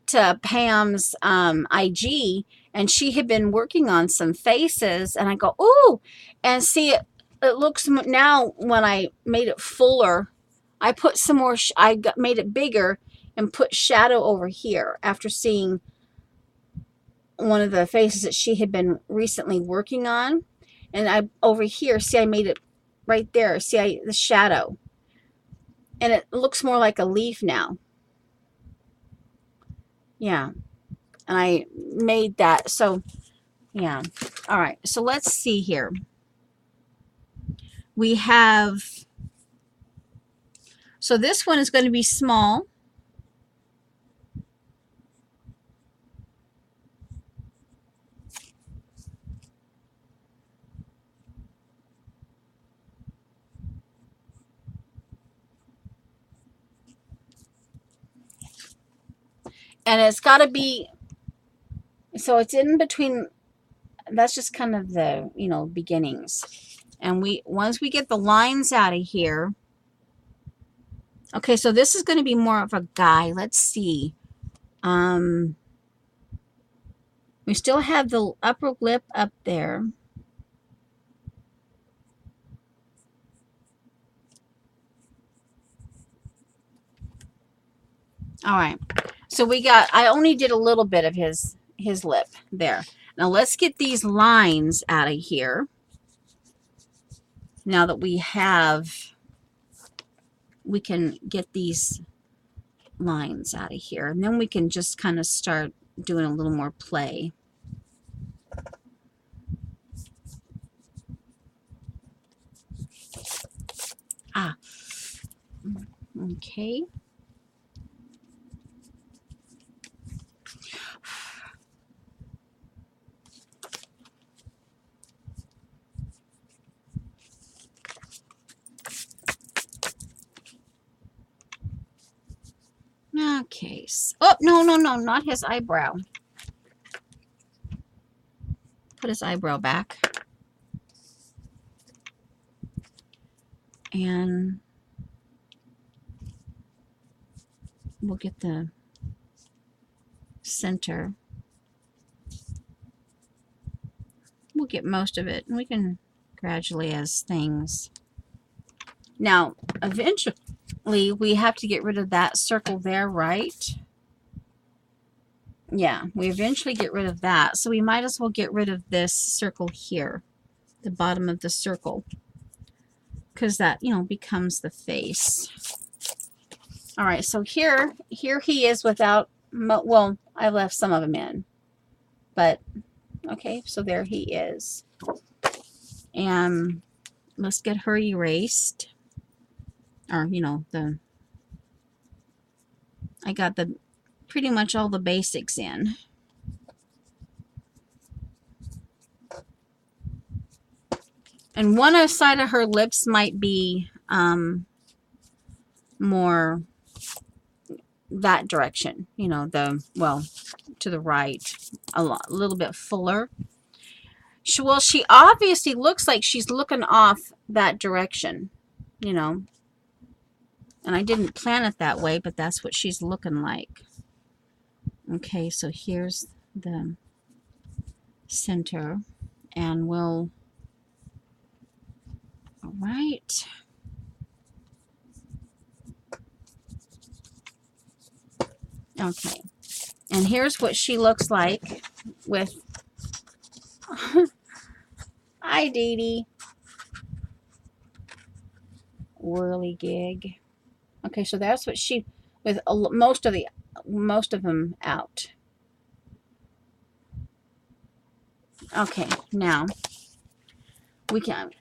to Pam's IG, and she had been working on some faces, and I go, ooh, and see it looks now when I made it fuller, I put some more, made it bigger and put shadow over here after seeing one of the faces that she had been recently working on. And I over here, see, I made it right there. See, the shadow. And it looks more like a leaf now. Yeah. And I made that. So, yeah. All right. So let's see here. We have, so this one is going to be small. And it's got to be, so it's in between, that's just kind of the, you know, beginnings. And once we get the lines out of here, okay, so this is going to be more of a guy. Let's see. We still have the upper lip up there. All right. So we got, I only did a little bit of his lip there. Now let's get these lines out of here. Now that we can get these lines out of here, and then we can just kind of start doing a little more play. Okay. Okay. Oh, no, not his eyebrow. Put his eyebrow back. And we'll get the center. We'll get most of it, and we can gradually as things. Now, eventually, we have to get rid of that circle there, right? Yeah, we eventually get rid of that. So we might as well get rid of this circle here, the bottom of the circle, because that, you know, becomes the face. All right, so here he is without, well, I left some of them in, but okay, so there he is. And let's get her erased, or, you know, I got pretty much all the basics in. And one side of her lips might be more that direction, you know, to the right, a little bit fuller. She obviously looks like she's looking off that direction, you know. And I didn't plan it that way, but that's what she's looking like. Okay, so here's the center, and we'll, all right. Okay, and here's what she looks like with, hi Dee Dee, whirligig. Okay, so that's what she, with most of them out. Okay, now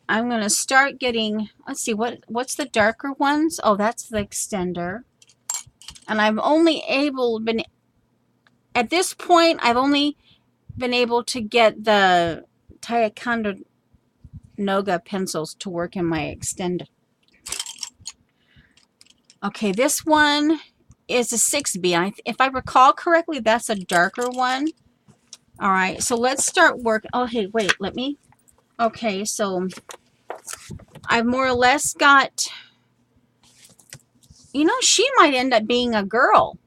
I'm going to start getting, let's see, what's the darker ones? Oh, that's the extender. And I've only at this point, I've only been able to get the Ticonderoga pencils to work in my extender. Okay, this one is a 6B. If I recall correctly, that's a darker one. All right, so let's start working. Oh, hey, wait, let me. Okay, so I've more or less got, you know, she might end up being a girl.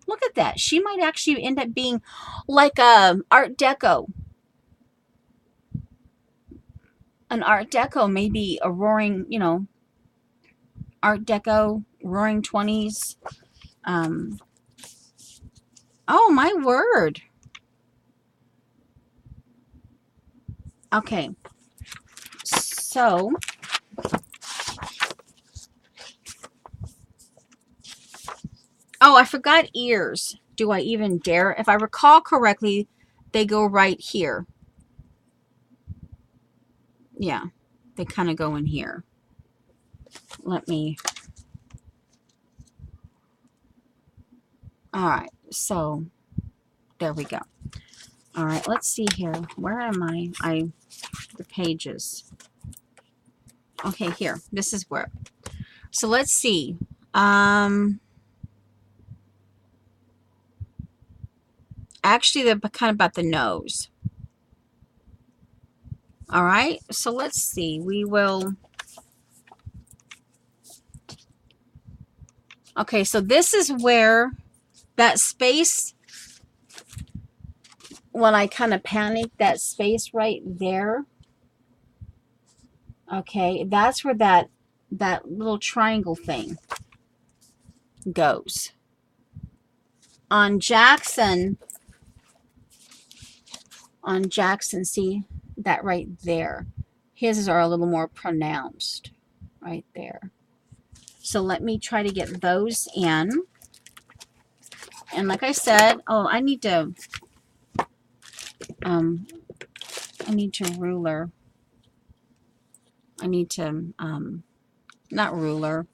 Look at that. She might actually end up being like a Art Deco. An Art Deco, maybe a roaring, you know, Art Deco, roaring 20s. Oh, my word. Okay. So, oh, I forgot ears. Do I even dare? If I recall correctly, they go right here. Yeah, they kind of go in here. Let me. All right, so there we go. All right, let's see here. Where am I? The pages. Okay, here. This is where. So let's see. Actually, they're kind of about the nose. All right, so let's see. We will. Okay, so this is where that space, when I kind of panic, that space right there. Okay, that's where that little triangle thing goes. On Jackson, see that right there. His are a little more pronounced right there. So let me try to get those in. And like I said, oh, I need to ruler. I need to, not ruler.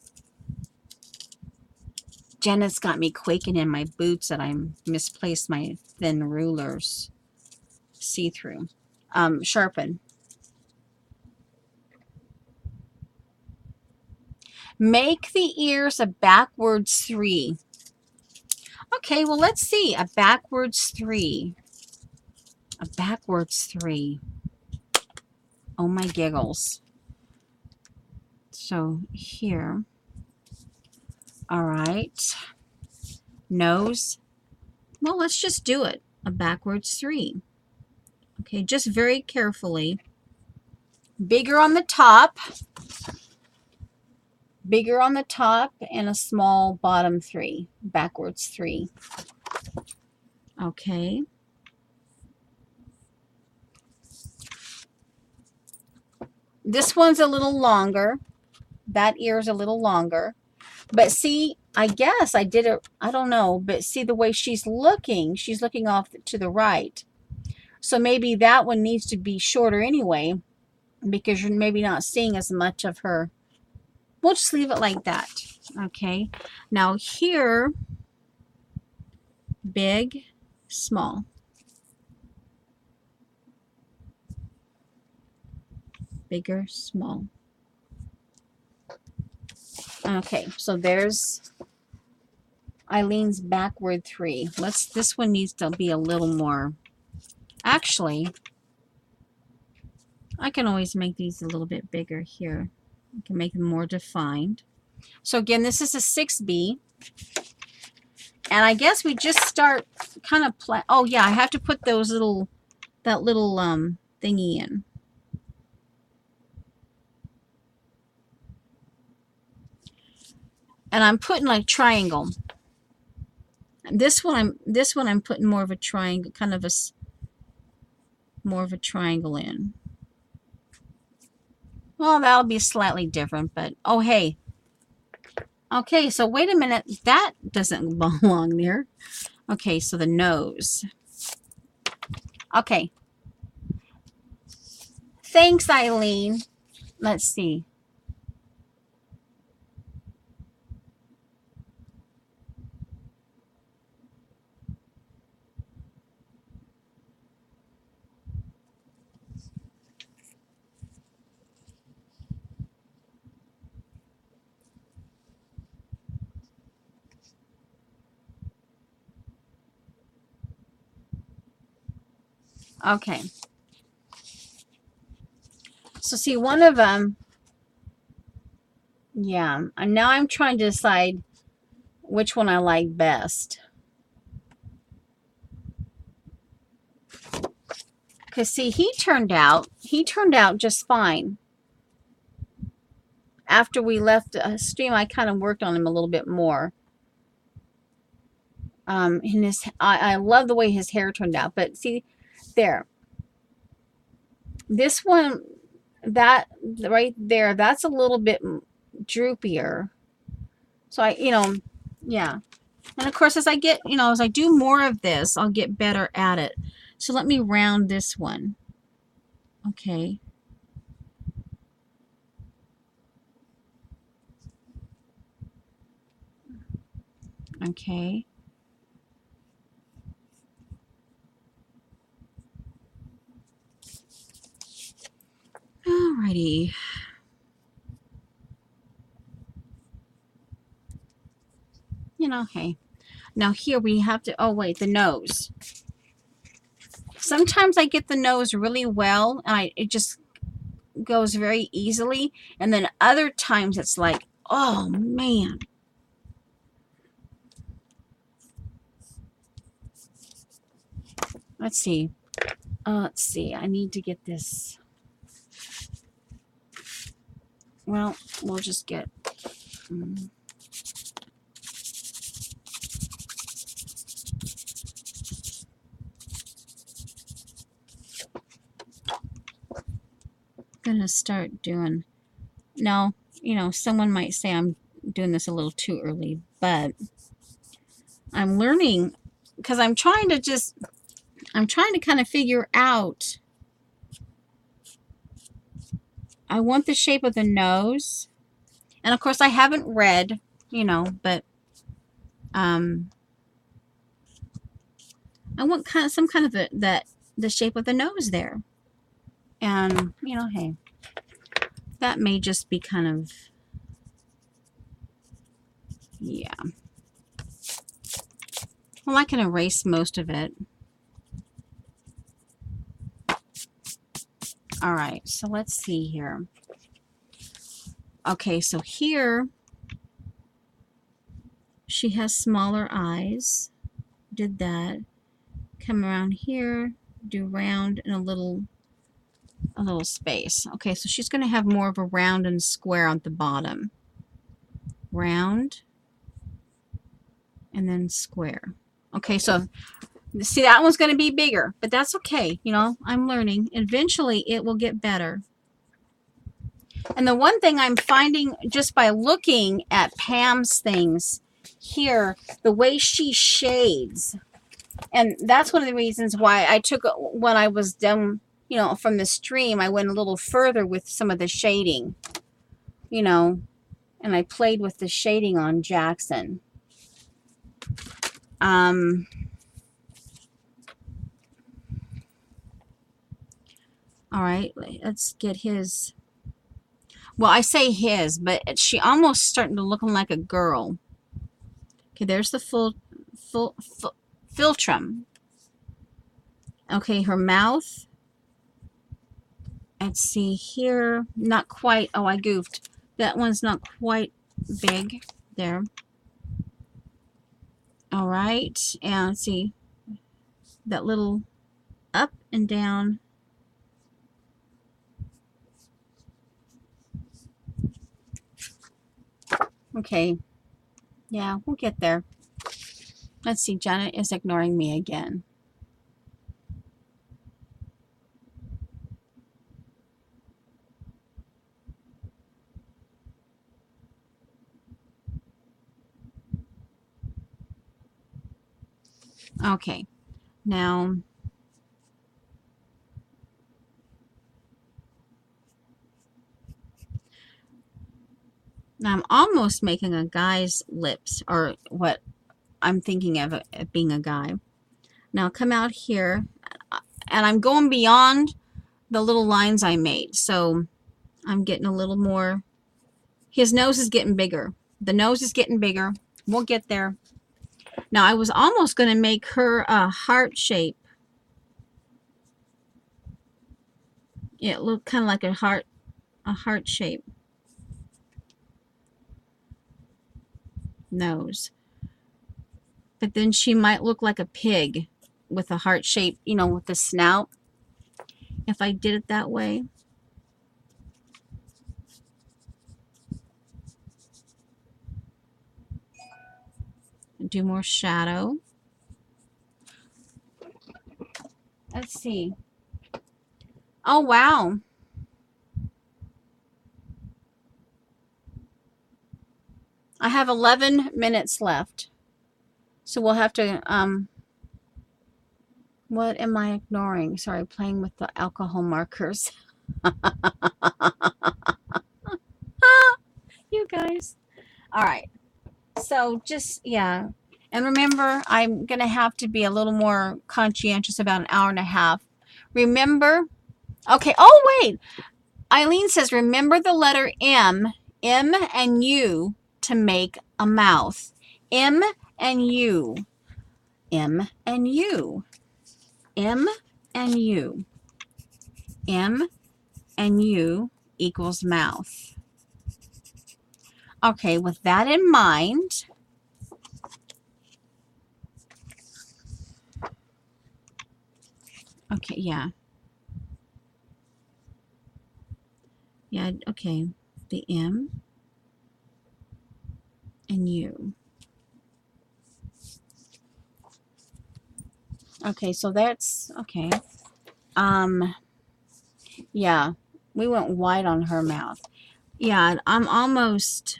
Jenna's got me quaking in my boots that I misplaced my thin rulers. See-through. Sharpen. Make the ears a backwards 3. Okay, well, let's see. A backwards 3. A backwards 3. Oh, my giggles. So here. All right. Nose. Well, let's just do it. A backwards 3. Okay, just very carefully. Bigger on the top. Bigger on the top and a small bottom 3. Backwards 3. Okay. This one's a little longer. That ear is a little longer. But see, I guess I did it, I don't know, but see the way she's looking off to the right. So maybe that one needs to be shorter anyway, because you're maybe not seeing as much of her. We'll just leave it like that. Okay. Now here, big, small. Bigger, small. Okay, so there's Eileen's backward 3. This one needs to be a little more. Actually, I can always make these a little bit bigger here. I can make them more defined. So again, this is a 6B. And I guess we just start kind of play. Oh yeah, I have to put that little thingy in. And I'm putting like triangle. This one I'm putting more of a triangle, kind of more of a triangle in. Well, that'll be slightly different, but oh hey. Okay, so wait a minute. That doesn't belong there. Okay, so the nose. Okay. Thanks, Eileen. Let's see. Okay. So see, one of them, yeah, and now I'm trying to decide which one I like best. Because see, he turned out just fine. After we left the stream, I kind of worked on him a little bit more. And I love the way his hair turned out. But see, there, this one, that right there, that's a little bit droopier. So yeah. And of course, as I get, as I do more of this, I'll get better at it. So let me round this one. Okay. Okay. Alrighty. Hey. Now here we have to, oh wait, the nose. Sometimes I get the nose really well and it just goes very easily. And then other times it's like, oh man. Let's see. I need to get this. Well, we'll just get. Gonna start doing. No, someone might say I'm doing this a little too early, but I'm learning because I'm trying to kind of figure out. I want the shape of the nose, and of course I haven't read, but I want some kind of the shape of the nose there, and hey, that may just be kind of, yeah. Well, I can erase most of it. All right, so let's see here. Okay, so here she has smaller eyes. Did that. Come around here, do round and a little space. Okay, so she's going to have more of a round and square on the bottom. Round and then square. Okay, so see, that one's going to be bigger, but that's okay. I'm learning. Eventually, it will get better. And the one thing I'm finding just by looking at Pam's things here, the way she shades, and that's one of the reasons why I took, when I was done, from the stream, I went a little further with some of the shading, and I played with the shading on Jackson. All right, let's get his. Well, I say his, but she almost starting to look like a girl. Okay, there's the philtrum. Okay, her mouth. Let's see here. Not quite. Oh, I goofed. That one's not quite big. There. All right, and let's see. That little up and down. Okay. Yeah, we'll get there. Let's see. Janet is ignoring me again. Okay. Now, I'm almost making a guy's lips, or what I'm thinking of it being a guy. Now come out here, and I'm going beyond the little lines I made. So I'm getting a little more. His nose is getting bigger. The nose is getting bigger. We'll get there. Now I was almost going to make her a heart shape. It looked kind of like a heart shape. Nose. But then she might look like a pig with a heart shape, with the snout. if I did it that way. Do more shadow. Let's see. Oh, wow. I have 11 minutes left. So we'll have to, what am I ignoring? Sorry, playing with the alcohol markers. You guys. All right. So just, yeah. And remember, I'm going to have to be a little more conscientious about an hour and a half. Remember, okay. Oh, wait. Eileen says, remember the letter M and U to make a mouth. M and U. M and U. M and U. M and U equals mouth. Okay, with that in mind, okay, yeah. Yeah, okay. The M and U. Okay, so that's okay. Yeah, we went white on her mouth. Yeah, I'm almost.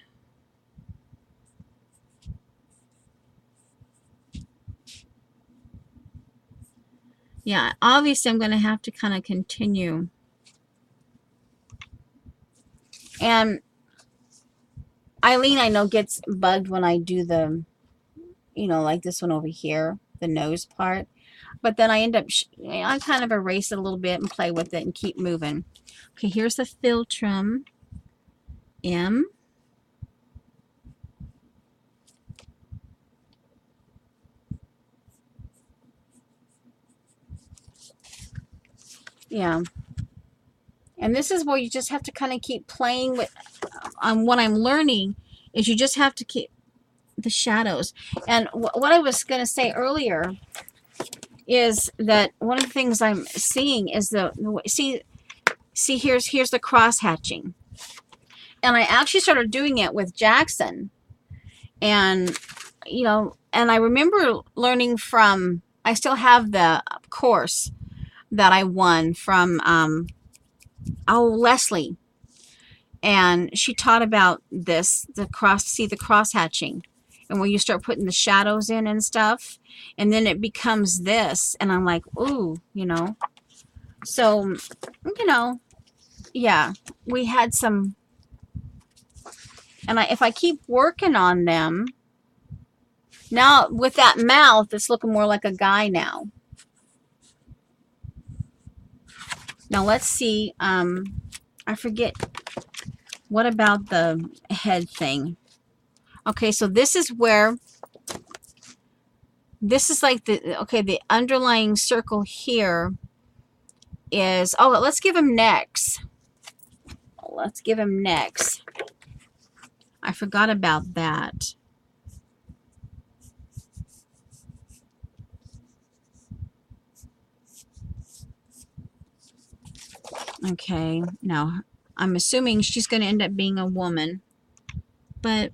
Yeah, obviously I'm going to have to kind of continue. And Eileen, I know, gets bugged when I do the, like this one over here, the nose part. But then I end up, I kind of erase it a little bit and play with it and keep moving. Okay, here's the philtrum. M. Yeah. And this is where you just have to kind of keep playing with, what I'm learning is you just have to keep the shadows. And what I was going to say earlier is that one of the things I'm seeing is see here's the cross hatching. And I actually started doing it with Jackson. And, and I remember learning from, I still have the course that I won from, Leslie. And she taught about this, the cross hatching. And where you start putting the shadows in and stuff. And then it becomes this. And I'm like, ooh, So, yeah, we had some, and if I keep working on them, now with that mouth, it's looking more like a guy now. Now let's see, I forget, what about the head thing? Okay, so this is where, this is like the underlying circle here is, oh, let's give him necks. Let's give him necks. I forgot about that. Okay, now I'm assuming she's going to end up being a woman, but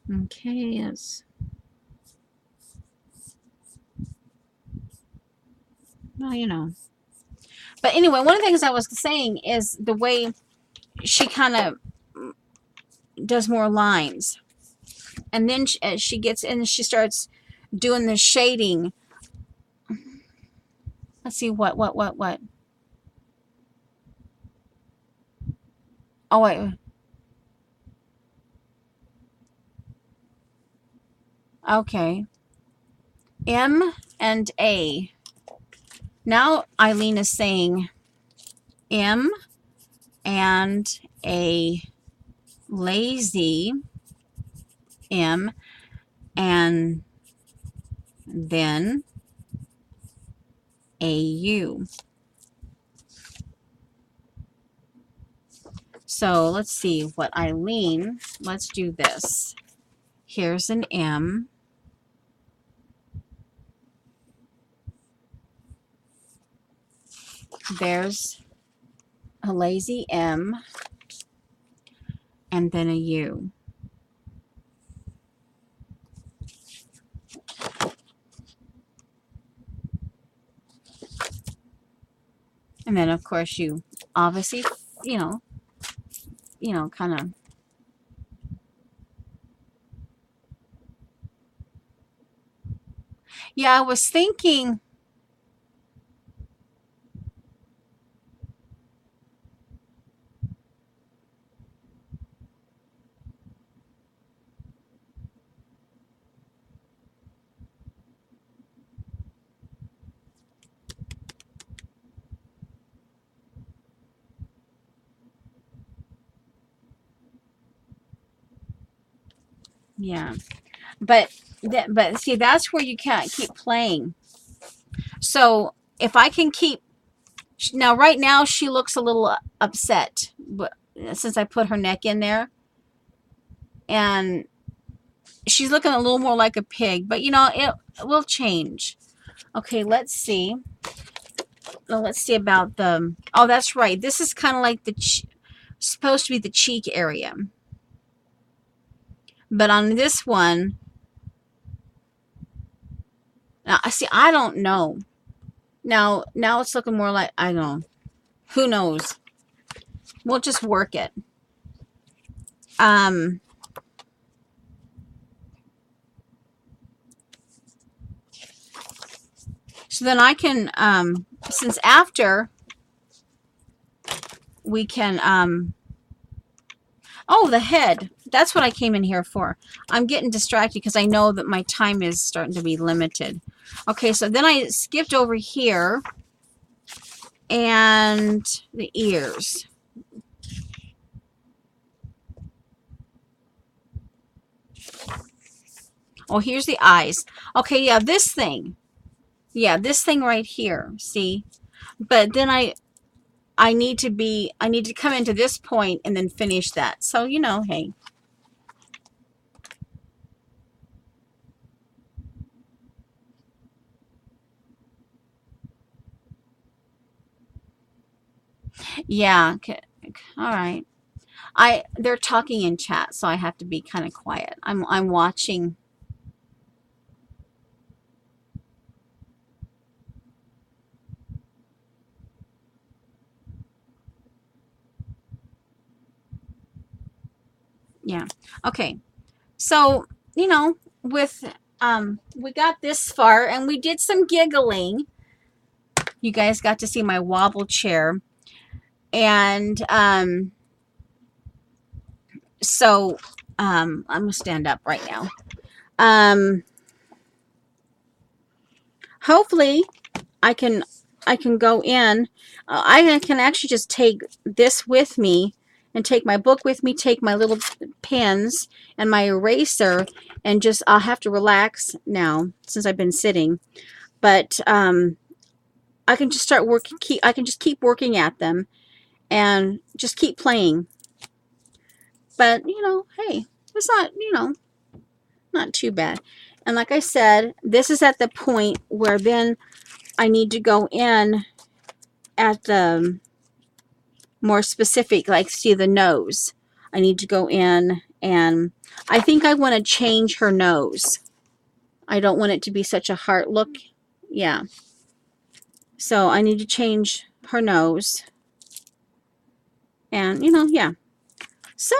okay, yes. Well, But anyway, one of the things I was saying is the way she kind of does more lines. And then she gets in and she starts doing the shading. Let's see, what? Oh, wait. Okay. M and A. Now Eileen is saying M and a lazy M, and then a U. So let's see what Eileen, let's do this. Here's an M. There's a lazy M and then a U. And then of course you obviously, you know, kind of. Yeah, I was thinking, yeah. But but see, that's where you can't keep playing. So if I can keep now, right now she looks a little upset, but since I put her neck in there, and she's looking a little more like a pig. But it will change. Okay, let's see. Well, let's see about the. Oh, that's right. This is kind of like supposed to be the cheek area, but on this one, now see, I don't know. Now it's looking more like I don't know. Who knows? We'll just work it. Um. So then I can since after we can oh, the head. That's what I came in here for. I'm getting distracted because I know that my time is starting to be limited. Okay, so then I skipped over here and the ears. Oh, here's the eyes. Okay, yeah, this thing. Yeah, this thing right here. See? But then I need to come into this point and then finish that. So, hey. Yeah, okay. All right. They're talking in chat, so I have to be kind of quiet. I'm watching. Yeah. Okay. So, with we got this far and we did some giggling. You guys got to see my wobble chair. And so I'm gonna stand up right now. Hopefully I can go in. I can actually just take this with me and take my book with me, take my little pens and my eraser, and just I'll have to relax now since I've been sitting. But I can just start working. I can just keep working at them and just keep playing. But hey, it's not too bad. And like I said, this is at the point where then I need to go in at the more specific, like see the nose. I need to go in and I think I want to change her nose. I don't want it to be such a heart look. Yeah. So I need to change her nose. And, yeah. So,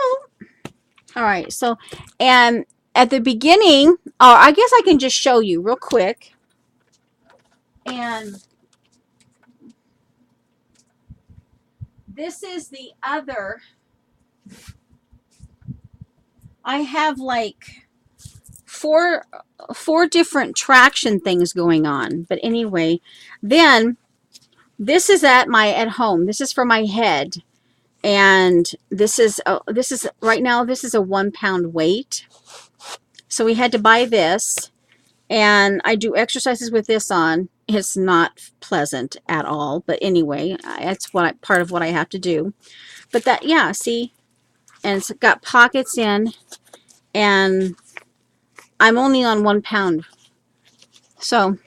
all right. So, and at the beginning, I guess I can just show you real quick. And this is the other. I have like four different traction things going on. But anyway, then this is at home. This is for my head. And this is right now this is a 1 pound weight. So we had to buy this, and I do exercises with this on. It's not pleasant at all, but anyway, that's part of what I have to do. But that, yeah, see, and it's got pockets in, and I'm only on 1 pound. So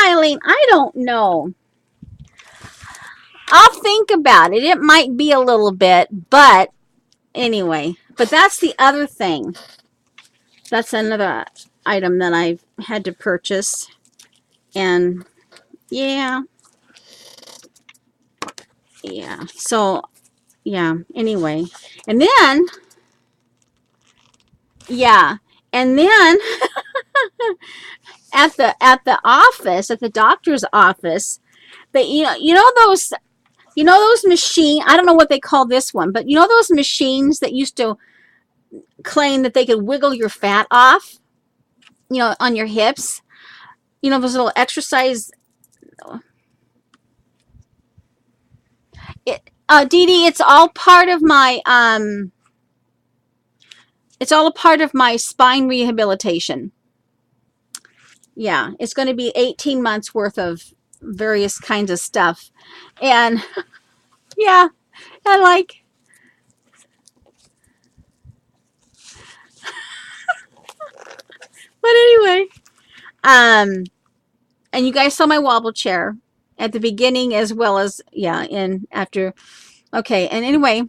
Eileen, I don't know. I'll think about it. It might be a little bit, but anyway. But that's the other thing. That's another item that I've had to purchase. And yeah. Yeah. So, yeah. Anyway. And then, yeah. And then at the office, at the doctor's office, they you know those machine, I don't know what they call this one, but you know those machines that used to claim that they could wiggle your fat off, on your hips, those little exercise. Dee Dee, it's all part of my it's all a part of my spine rehabilitation. Yeah, it's going to be 18 months worth of various kinds of stuff. And yeah, I like, but anyway, and you guys saw my wobble chair at the beginning as well as, yeah, and after. Okay, and anyway,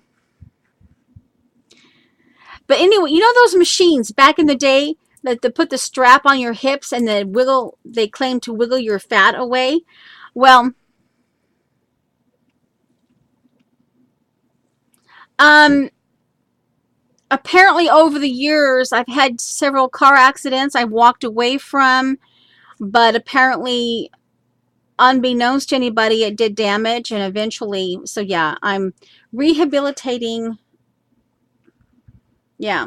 but anyway, you know those machines back in the day that they put the strap on your hips and they claim to wiggle your fat away? Well, apparently over the years I've had several car accidents I've walked away from, but apparently unbeknownst to anybody it did damage, and eventually, so yeah, I'm rehabilitating. Yeah,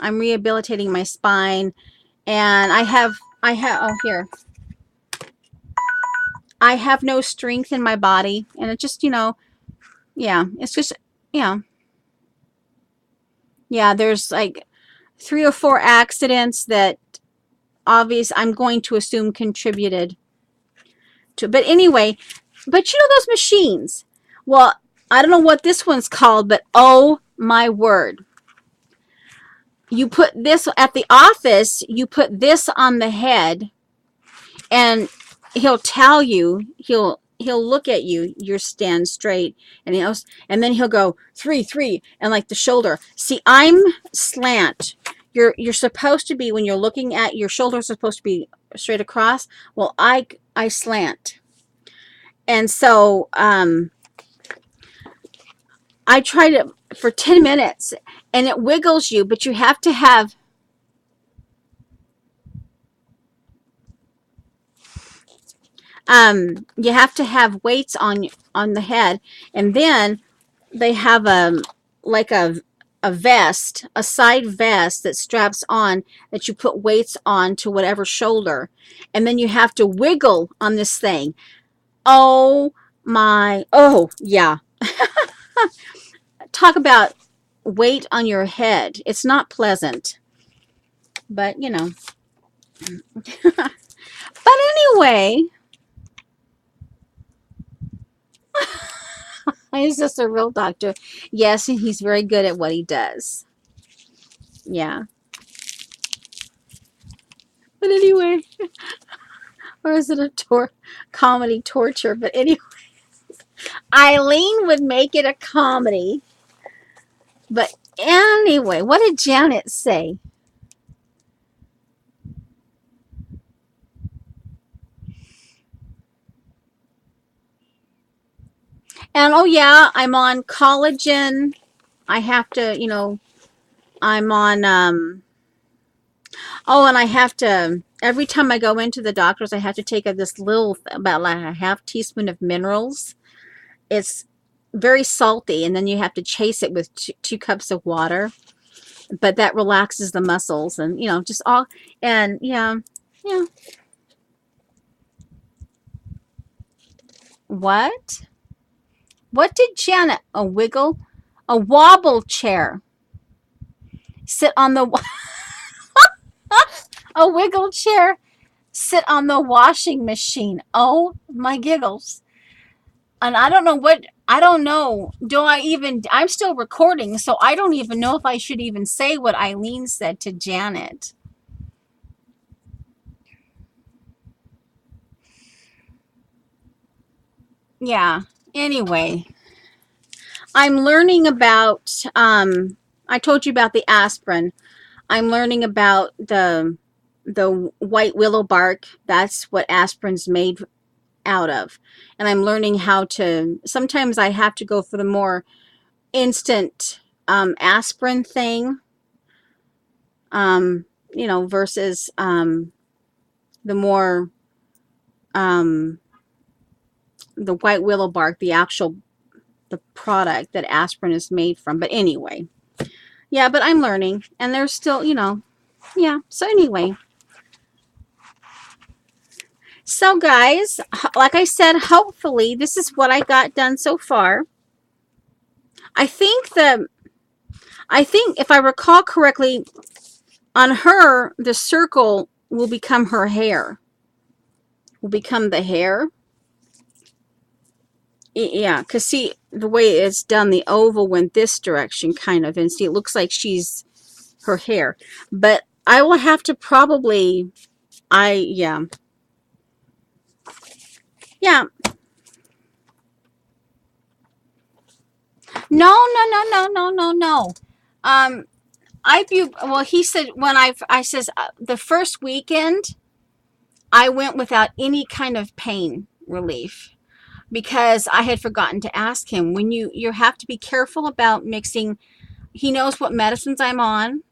I'm rehabilitating my spine, and oh, here, I have no strength in my body, and it just, yeah, it's just, yeah, yeah, there's like 3 or 4 accidents that I'm going to assume contributed to, but anyway, but those machines, well, I don't know what this one's called, but oh my word. You put this at the office, you put this on the head, and he'll tell you, he'll look at you, you're stand straight, and then he'll go 3 and like the shoulder. See, I'm slant. You're supposed to be, when you're looking at your shoulders, supposed to be straight across. Well, I slant. And so I tried it for 10 minutes and it wiggles you, but you have to have weights on the head, and then they have like a vest, a side vest that straps on, that you put weights on to whatever shoulder, and then you have to wiggle on this thing. Oh yeah. Talk about weight on your head. It's not pleasant, but but anyway, he's just a real doctor. Yes, and he's very good at what he does. Yeah. But anyway, or is it a comedy torture? But anyway, Eileen would make it a comedy. But anyway, what did Janet say? And oh yeah, I'm on collagen. I have to, I'm on oh, and I have to, every time I go into the doctor's, I have to take this little, about like a half teaspoon of minerals. It's very salty, and then you have to chase it with 2 cups of water. But that relaxes the muscles, and just all, and yeah. What? What did Janet? A wobble chair. Sit on the a wiggle chair. Sit on the washing machine. Oh my giggles. And I don't know. I'm still recording, so I don't even know if I should even say what Eileen said to Janet. Yeah. Anyway, I'm learning about, I told you about the aspirin. I'm learning about the white willow bark. That's what aspirin's made out of. And I'm learning how to, sometimes I have to go for the more instant aspirin thing, um, versus the more um, the white willow bark, the actual the product that aspirin is made from. But anyway, yeah, but I'm learning, and there's still, yeah. So anyway, so guys, like I said, hopefully this is what I got done so far. I think the I think if I recall correctly, on her the circle will become her hair. Will become the hair. Yeah, because see the way it's done, the oval went this direction kind of, and see it looks like she's her hair. But I will have to probably, yeah, yeah. No, no, no, no, no, no, no. Um, well, he said when I says the first weekend I went without any kind of pain relief because I had forgotten to ask him. When you have to be careful about mixing. He knows what medicines I'm on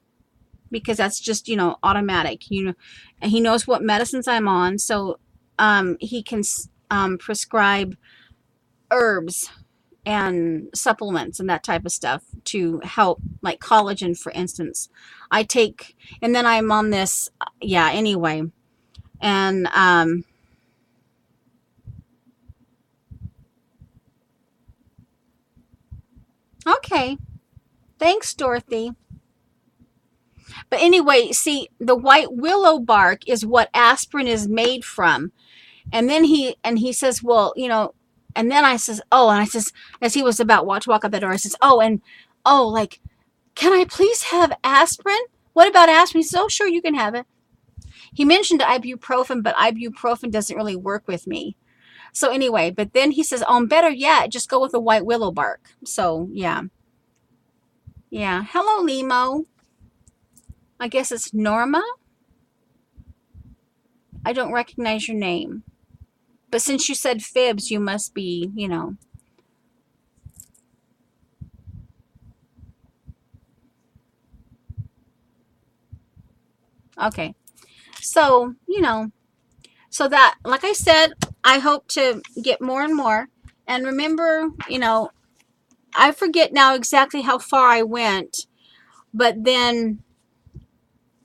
because that's just automatic. And he knows what medicines I'm on, so he can prescribe herbs and supplements and that type of stuff to help, like collagen, for instance. I take, and then I'm on this, yeah. Anyway, and okay, thanks, Dorothy. But anyway, see, the white willow bark is what aspirin is made from. And then he says, well, and then I says, oh, and I says, as he was about to walk out the door, I says, oh, and oh, like, can I please have aspirin? What about aspirin? He says, oh, sure, you can have it. He mentioned ibuprofen, but ibuprofen doesn't really work with me. So anyway, but then he says, oh, better yet, just go with the white willow bark. So yeah, yeah. Hello, Limo. I guess it's Norma. I don't recognize your name, but since you said fibs, you must be. Okay. So so that, like I said, I hope to get more and more. And remember, I forget now exactly how far I went, but then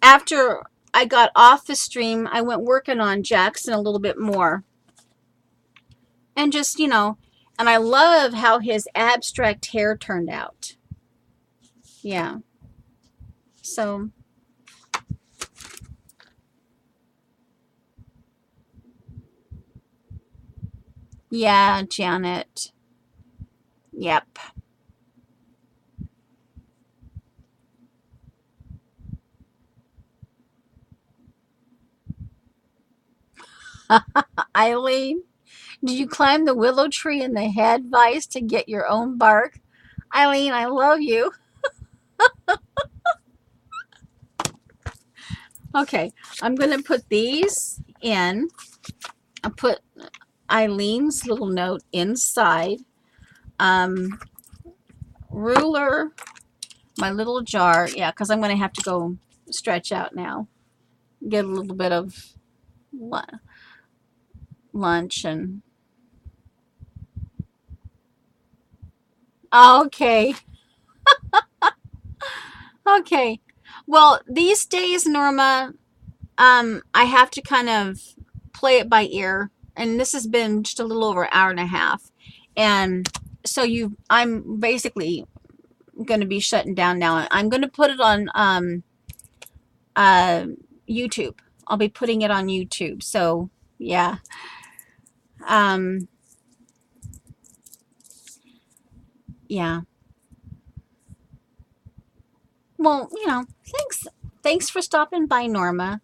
after I got off the stream, I went working on Jackson a little bit more. And just, and I love how his abstract hair turned out. Yeah. So, yeah, Janet. Yep. Eileen, did you climb the willow tree in the head vice to get your own bark? Eileen, I love you. Okay, I'm going to put these in. I put Eileen's little note inside. Um, Ruler, my little jar. Yeah, because I'm going to have to go stretch out now. Get a little bit of lunch and. Okay, okay. Well, these days, Norma, I have to kind of play it by ear, and this has been just a little over an hour and a half, and so I'm basically going to be shutting down now. I'm going to put it on uh, YouTube. I'll be putting it on YouTube. So yeah, um, yeah. Well, thanks for stopping by, Norma.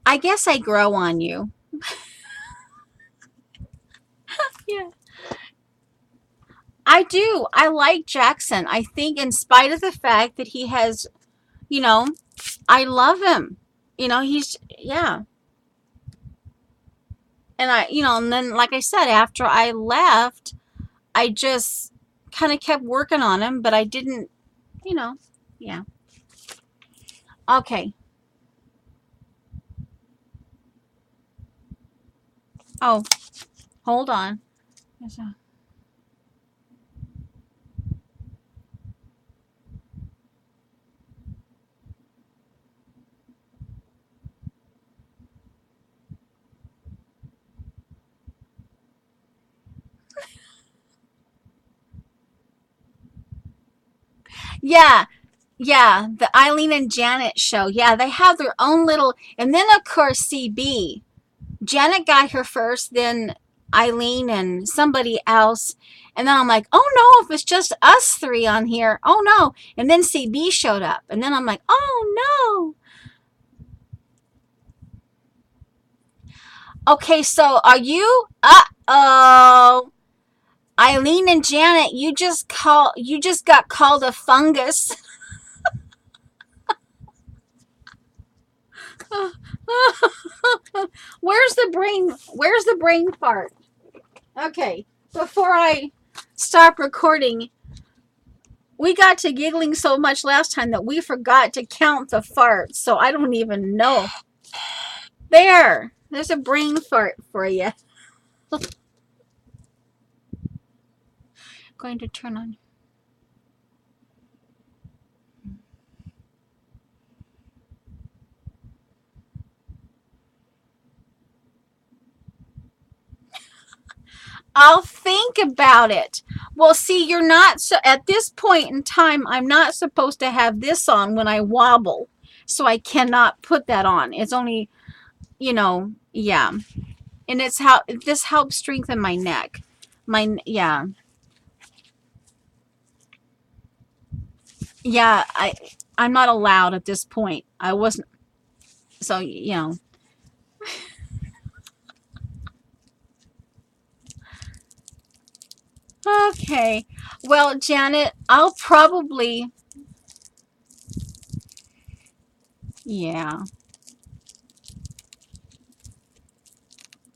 I guess I grow on you. Yeah. I do. I like Jackson. I think in spite of the fact that he has, you know, I love him. He's, yeah. And and then, like I said, after I left, I just kind of kept working on him, but I didn't, you know, yeah. Okay. Oh, hold on. Yeah, yeah, the Eileen and Janet show. Yeah, they have their own little, and then of course CB. Janet got here first, then Eileen and somebody else. And then I'm like, oh no, if it's just us three on here, oh no. And then CB showed up. And then I'm like, oh no. Okay, so are you oh Eileen and Janet, you just got called a fungus. Where's the brain fart? Okay, before I stop recording, we got to giggling so much last time that we forgot to count the farts, so I don't even know. There's a brain fart for you. Going to turn on. I'll think about it. Well, see, you're not, so at this point in time, I'm not supposed to have this on when I wobble. So I cannot put that on. It's only, yeah. And this helps strengthen my neck. Yeah. Yeah, I'm not allowed at this point. I wasn't, so, Okay. Well, Janet, I'll probably, yeah.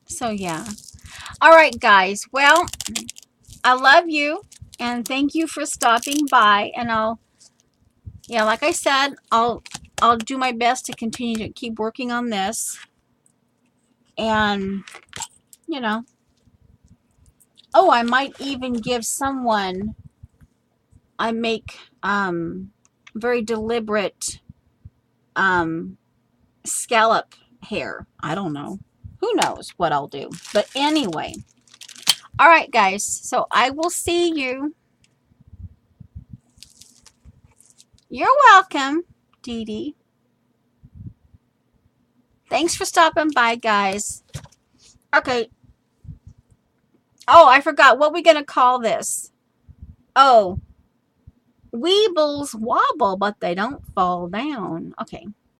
So, yeah. All right, guys. Well, I love you and thank you for stopping by. And yeah, like I said, I'll do my best to continue to keep working on this. And, you know, oh, I might even give someone, I make very deliberate scallop hair. I don't know. Who knows what I'll do. But anyway. All right, guys. So I will see you. You're welcome, Dee Dee. Thanks for stopping by, guys. Okay. Oh, I forgot. What we going to call this? Oh, Weebles wobble, but they don't fall down. Okay.